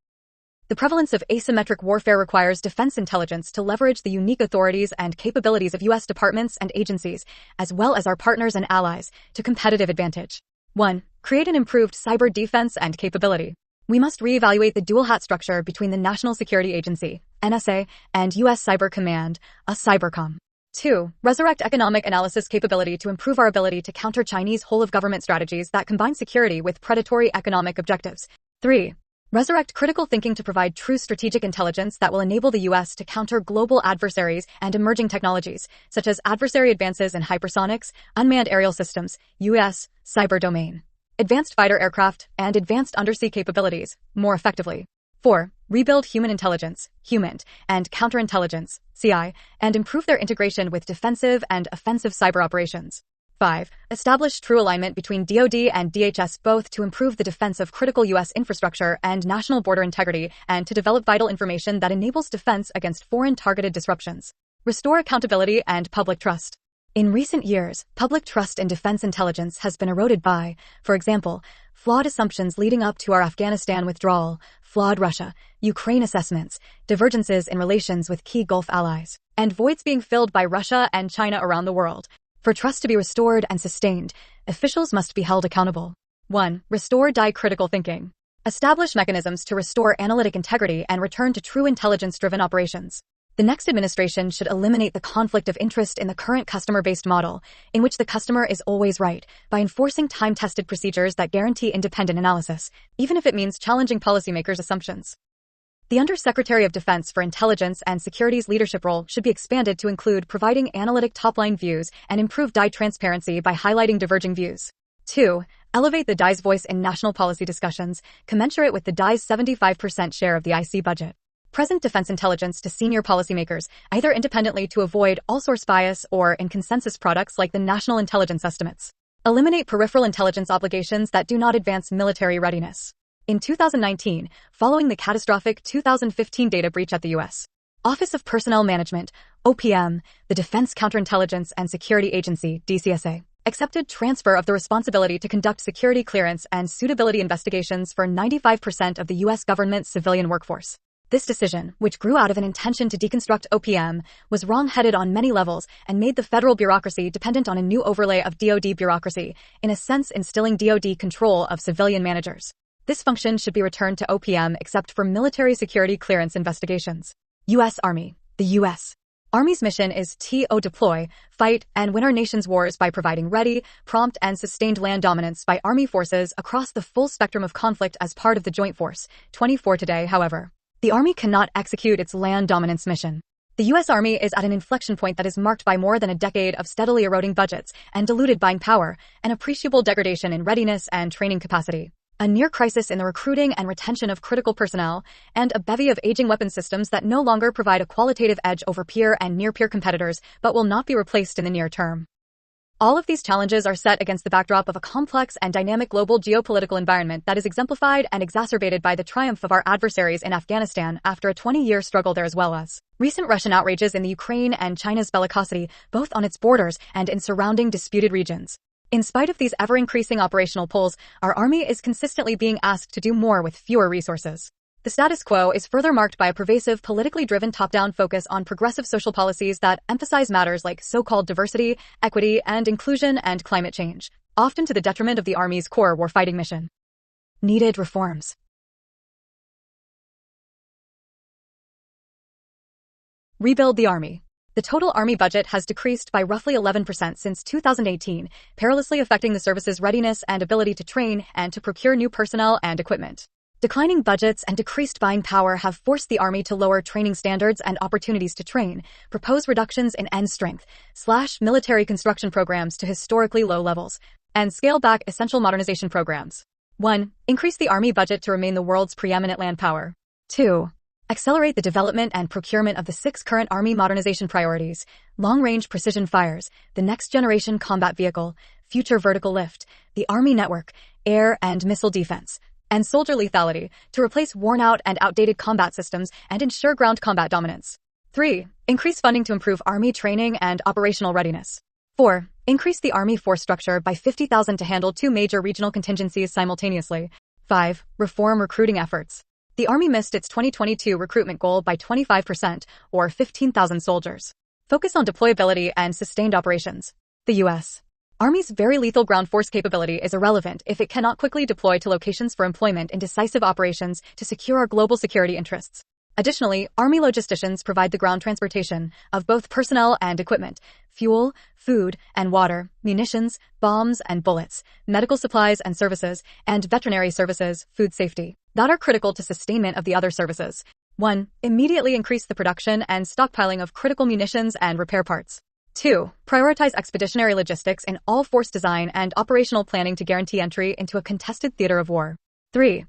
The prevalence of asymmetric warfare requires defense intelligence to leverage the unique authorities and capabilities of U.S. departments and agencies, as well as our partners and allies, to competitive advantage. 1. Create an improved cyber defense and capability. We must reevaluate the dual-hat structure between the National Security Agency, NSA, and U.S. Cyber Command, a Cybercom. 2. Resurrect economic analysis capability to improve our ability to counter Chinese whole-of-government strategies that combine security with predatory economic objectives. 3. Resurrect critical thinking to provide true strategic intelligence that will enable the U.S. to counter global adversaries and emerging technologies, such as adversary advances in hypersonics, unmanned aerial systems, U.S. cyber domain, advanced fighter aircraft, and advanced undersea capabilities, more effectively. 4. Rebuild human intelligence, HUMINT, and counterintelligence, CI, and improve their integration with defensive and offensive cyber operations. 5. Establish true alignment between DoD and DHS both to improve the defense of critical U.S. infrastructure and national border integrity and to develop vital information that enables defense against foreign targeted disruptions. Restore accountability and public trust. In recent years, public trust in defense intelligence has been eroded by, for example, flawed assumptions leading up to our Afghanistan withdrawal, flawed Russia, Ukraine assessments, divergences in relations with key Gulf allies, and voids being filled by Russia and China around the world. For trust to be restored and sustained, officials must be held accountable. 1. Restore DI critical thinking. Establish mechanisms to restore analytic integrity and return to true intelligence-driven operations. The next administration should eliminate the conflict of interest in the current customer-based model, in which the customer is always right, by enforcing time-tested procedures that guarantee independent analysis, even if it means challenging policymakers' assumptions. The Undersecretary of Defense for Intelligence and Security's leadership role should be expanded to include providing analytic top-line views and improve DI transparency by highlighting diverging views. 2. Elevate the DI's voice in national policy discussions, commensurate with the DI's 75% share of the IC budget. Present defense intelligence to senior policymakers, either independently to avoid all-source bias or in consensus products like the National Intelligence Estimates. Eliminate peripheral intelligence obligations that do not advance military readiness. In 2019, following the catastrophic 2015 data breach at the U.S. Office of Personnel Management, OPM, the Defense Counterintelligence and Security Agency, DCSA, accepted transfer of the responsibility to conduct security clearance and suitability investigations for 95% of the U.S. government civilian workforce. This decision, which grew out of an intention to deconstruct OPM, was wrong-headed on many levels and made the federal bureaucracy dependent on a new overlay of DoD bureaucracy, in a sense instilling DoD control of civilian managers. This function should be returned to OPM except for military security clearance investigations. U.S. Army. The U.S. Army's mission is to deploy, fight, and win our nation's wars by providing ready, prompt, and sustained land dominance by Army forces across the full spectrum of conflict as part of the Joint Force. 24 today, however. The Army cannot execute its land dominance mission. The U.S. Army is at an inflection point that is marked by more than a decade of steadily eroding budgets and diluted buying power, an appreciable degradation in readiness and training capacity, a near crisis in the recruiting and retention of critical personnel, and a bevy of aging weapon systems that no longer provide a qualitative edge over peer and near-peer competitors but will not be replaced in the near term. All of these challenges are set against the backdrop of a complex and dynamic global geopolitical environment that is exemplified and exacerbated by the triumph of our adversaries in Afghanistan after a 20-year struggle there, as well as recent Russian outrages in the Ukraine and China's bellicosity, both on its borders and in surrounding disputed regions. In spite of these ever-increasing operational pulls, our Army is consistently being asked to do more with fewer resources. The status quo is further marked by a pervasive, politically driven top-down focus on progressive social policies that emphasize matters like so-called diversity, equity, and inclusion and climate change, often to the detriment of the Army's core warfighting mission. Needed reforms. Rebuild the Army. The total Army budget has decreased by roughly 11% since 2018, perilously affecting the service's readiness and ability to train and to procure new personnel and equipment. Declining budgets and decreased buying power have forced the Army to lower training standards and opportunities to train, propose reductions in end strength, slash military construction programs to historically low levels, and scale back essential modernization programs. 1. Increase the Army budget to remain the world's preeminent land power. 2. Accelerate the development and procurement of the 6 current Army modernization priorities: long-range precision fires, the next-generation combat vehicle, future vertical lift, the Army network, air and missile defense, and soldier lethality, to replace worn-out and outdated combat systems and ensure ground combat dominance. 3. Increase funding to improve Army training and operational readiness. 4. Increase the Army force structure by 50,000 to handle 2 major regional contingencies simultaneously. 5. Reform recruiting efforts. The Army missed its 2022 recruitment goal by 25%, or 15,000 soldiers. Focus on deployability and sustained operations. The U.S. Army's very lethal ground force capability is irrelevant if it cannot quickly deploy to locations for employment in decisive operations to secure our global security interests. Additionally, Army logisticians provide the ground transportation of both personnel and equipment, fuel, food and water, munitions, bombs and bullets, medical supplies and services, and veterinary services, food safety, that are critical to sustainment of the other services. 1. Immediately increase the production and stockpiling of critical munitions and repair parts. 2. Prioritize expeditionary logistics in all force design and operational planning to guarantee entry into a contested theater of war. 3.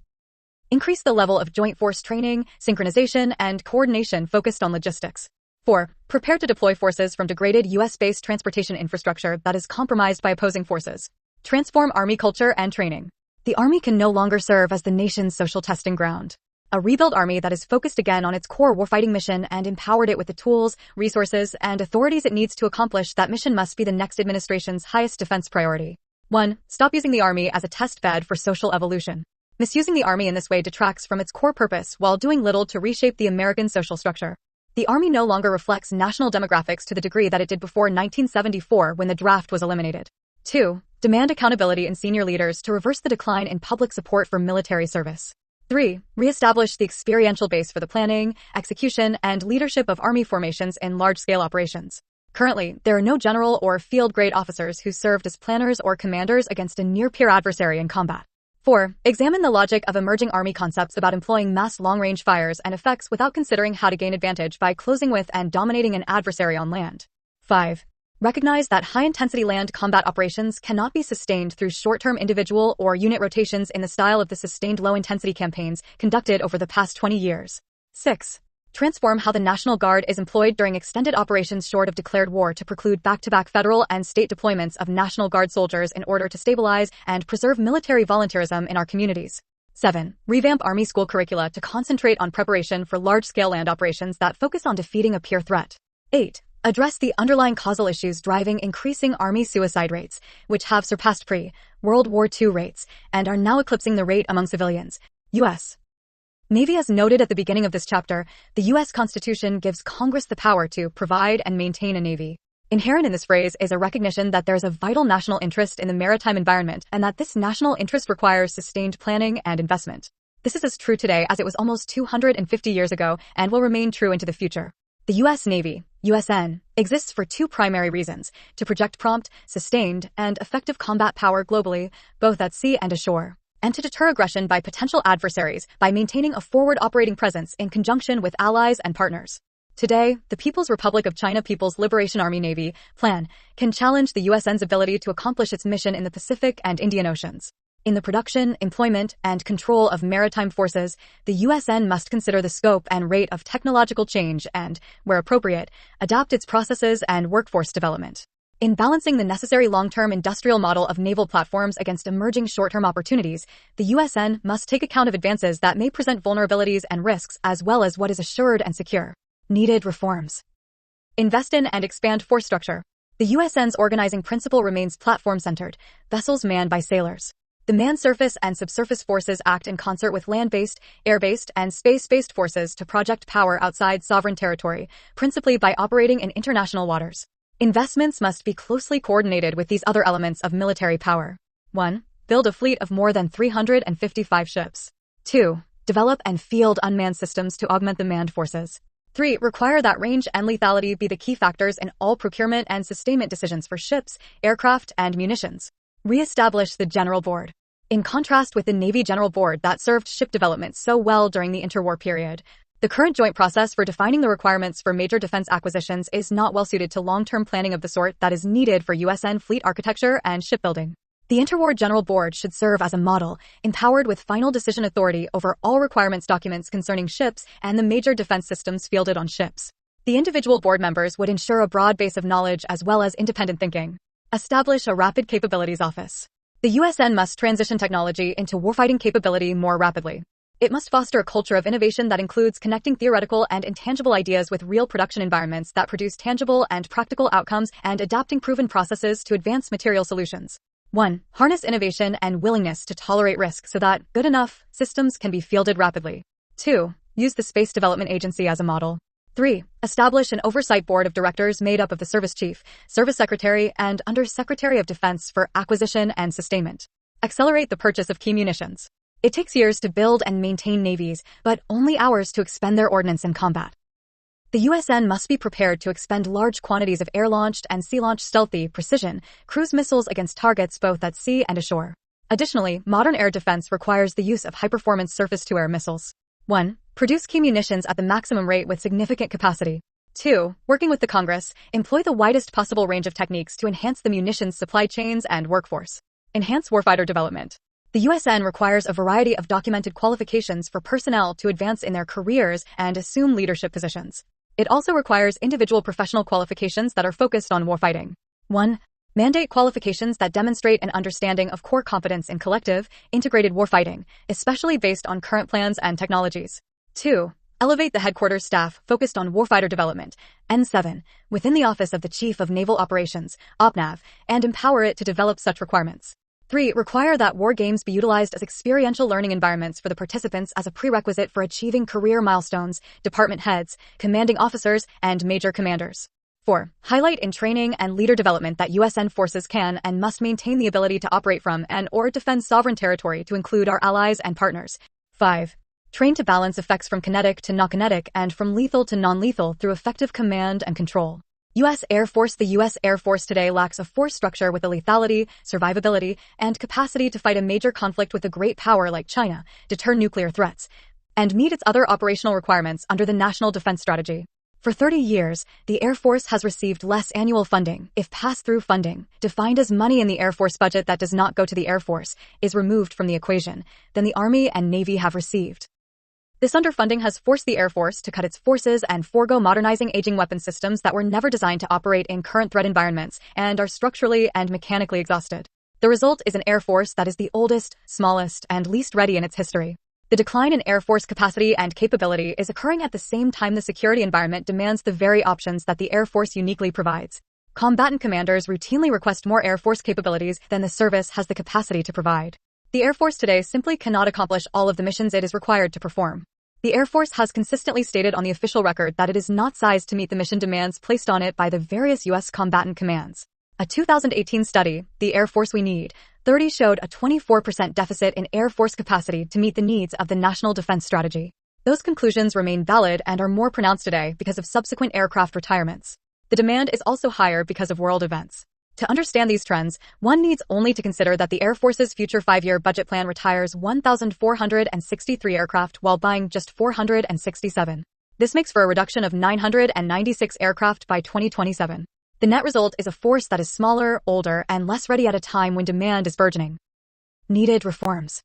Increase the level of joint force training, synchronization, and coordination focused on logistics. 4. Prepare to deploy forces from degraded U.S.-based transportation infrastructure that is compromised by opposing forces. Transform Army culture and training. The Army can no longer serve as the nation's social testing ground. A rebuilt Army that is focused again on its core warfighting mission and empowered it with the tools, resources, and authorities it needs to accomplish that mission must be the next administration's highest defense priority. 1. Stop using the Army as a test bed for social evolution. Misusing the Army in this way detracts from its core purpose while doing little to reshape the American social structure. The Army no longer reflects national demographics to the degree that it did before 1974 when the draft was eliminated. 2. Demand accountability in senior leaders to reverse the decline in public support for military service. 3. Reestablish the experiential base for the planning, execution, and leadership of Army formations in large-scale operations. Currently, there are no general or field-grade officers who served as planners or commanders against a near-peer adversary in combat. 4. Examine the logic of emerging Army concepts about employing mass long-range fires and effects without considering how to gain advantage by closing with and dominating an adversary on land. 5. Recognize that high-intensity land combat operations cannot be sustained through short-term individual or unit rotations in the style of the sustained low-intensity campaigns conducted over the past 20 years. 6. Transform how the National Guard is employed during extended operations short of declared war to preclude back-to-back federal and state deployments of National Guard soldiers in order to stabilize and preserve military volunteerism in our communities. 7. Revamp Army school curricula to concentrate on preparation for large-scale land operations that focus on defeating a peer threat. 8. Address the underlying causal issues driving increasing Army suicide rates, which have surpassed pre-World War II rates and are now eclipsing the rate among civilians. U.S. Navy. As noted at the beginning of this chapter, the U.S. Constitution gives Congress the power to provide and maintain a Navy. Inherent in this phrase is a recognition that there is a vital national interest in the maritime environment and that this national interest requires sustained planning and investment. This is as true today as it was almost 250 years ago and will remain true into the future. The U.S. Navy, USN, exists for 2 primary reasons: to project prompt, sustained, and effective combat power globally, both at sea and ashore, and to deter aggression by potential adversaries by maintaining a forward operating presence in conjunction with allies and partners. Today, the People's Republic of China People's Liberation Army Navy plan can challenge the USN's ability to accomplish its mission in the Pacific and Indian Oceans. In the production, employment, and control of maritime forces, the USN must consider the scope and rate of technological change and, where appropriate, adapt its processes and workforce development. In balancing the necessary long-term industrial model of naval platforms against emerging short-term opportunities, the USN must take account of advances that may present vulnerabilities and risks as well as what is assured and secure. Needed reforms. Invest in and expand force structure. The USN's organizing principle remains platform-centered, vessels manned by sailors. The manned surface and subsurface forces act in concert with land-based, air-based, and space-based forces to project power outside sovereign territory, principally by operating in international waters. Investments must be closely coordinated with these other elements of military power. 1. Build a fleet of more than 355 ships. 2. Develop and field unmanned systems to augment the manned forces. 3. Require that range and lethality be the key factors in all procurement and sustainment decisions for ships, aircraft, and munitions. Re-establish the General Board. In contrast with the Navy General Board that served ship development so well during the interwar period, the current joint process for defining the requirements for major defense acquisitions is not well suited to long-term planning of the sort that is needed for USN fleet architecture and shipbuilding. The interwar General Board should serve as a model, empowered with final decision authority over all requirements documents concerning ships and the major defense systems fielded on ships. The individual board members would ensure a broad base of knowledge as well as independent thinking. Establish a Rapid Capabilities Office. The USN must transition technology into warfighting capability more rapidly. It must foster a culture of innovation that includes connecting theoretical and intangible ideas with real production environments that produce tangible and practical outcomes and adapting proven processes to advance material solutions. 1. Harness innovation and willingness to tolerate risk so that good enough systems can be fielded rapidly. 2. Use the Space Development Agency as a model. 3. Establish an oversight board of directors made up of the Service Chief, Service Secretary, and Under Secretary of Defense for acquisition and sustainment. Accelerate the purchase of key munitions. It takes years to build and maintain navies, but only hours to expend their ordnance in combat. The USN must be prepared to expend large quantities of air-launched and sea-launched stealthy, precision, cruise missiles against targets both at sea and ashore. Additionally, modern air defense requires the use of high-performance surface-to-air missiles. 1. Produce key munitions at the maximum rate with significant capacity. 2. Working with the Congress, employ the widest possible range of techniques to enhance the munitions supply chains and workforce. Enhance warfighter development. The USN requires a variety of documented qualifications for personnel to advance in their careers and assume leadership positions. It also requires individual professional qualifications that are focused on warfighting. 1. Mandate qualifications that demonstrate an understanding of core competence in collective, integrated warfighting, especially based on current plans and technologies. 2. Elevate the headquarters staff focused on warfighter development, N7, within the Office of the Chief of Naval Operations, OPNAV, and empower it to develop such requirements. 3. Require that war games be utilized as experiential learning environments for the participants as a prerequisite for achieving career milestones, department heads, commanding officers, and major commanders. 4. Highlight in training and leader development that USN forces can and must maintain the ability to operate from and or defend sovereign territory to include our allies and partners. 5. Train to balance effects from kinetic to non-kinetic and from lethal to non-lethal through effective command and control. U.S. Air Force. The U.S. Air Force today lacks a force structure with the lethality, survivability, and capacity to fight a major conflict with a great power like China, deter nuclear threats, and meet its other operational requirements under the National Defense Strategy. For 30 years, the Air Force has received less annual funding if pass-through funding, defined as money in the Air Force budget that does not go to the Air Force, is removed from the equation, than the Army and Navy have received. This underfunding has forced the Air Force to cut its forces and forego modernizing aging weapon systems that were never designed to operate in current threat environments and are structurally and mechanically exhausted. The result is an Air Force that is the oldest, smallest, and least ready in its history. The decline in Air Force capacity and capability is occurring at the same time the security environment demands the very options that the Air Force uniquely provides. Combatant commanders routinely request more Air Force capabilities than the service has the capacity to provide. The Air Force today simply cannot accomplish all of the missions it is required to perform. The Air Force has consistently stated on the official record that it is not sized to meet the mission demands placed on it by the various U.S. combatant commands. A 2018 study, The Air Force We Need, 30 showed a 24% deficit in Air Force capacity to meet the needs of the National Defense Strategy. Those conclusions remain valid and are more pronounced today because of subsequent aircraft retirements. The demand is also higher because of world events. To understand these trends, one needs only to consider that the Air Force's future 5-year budget plan retires 1,463 aircraft while buying just 467. This makes for a reduction of 996 aircraft by 2027. The net result is a force that is smaller, older, and less ready at a time when demand is burgeoning. Needed reforms.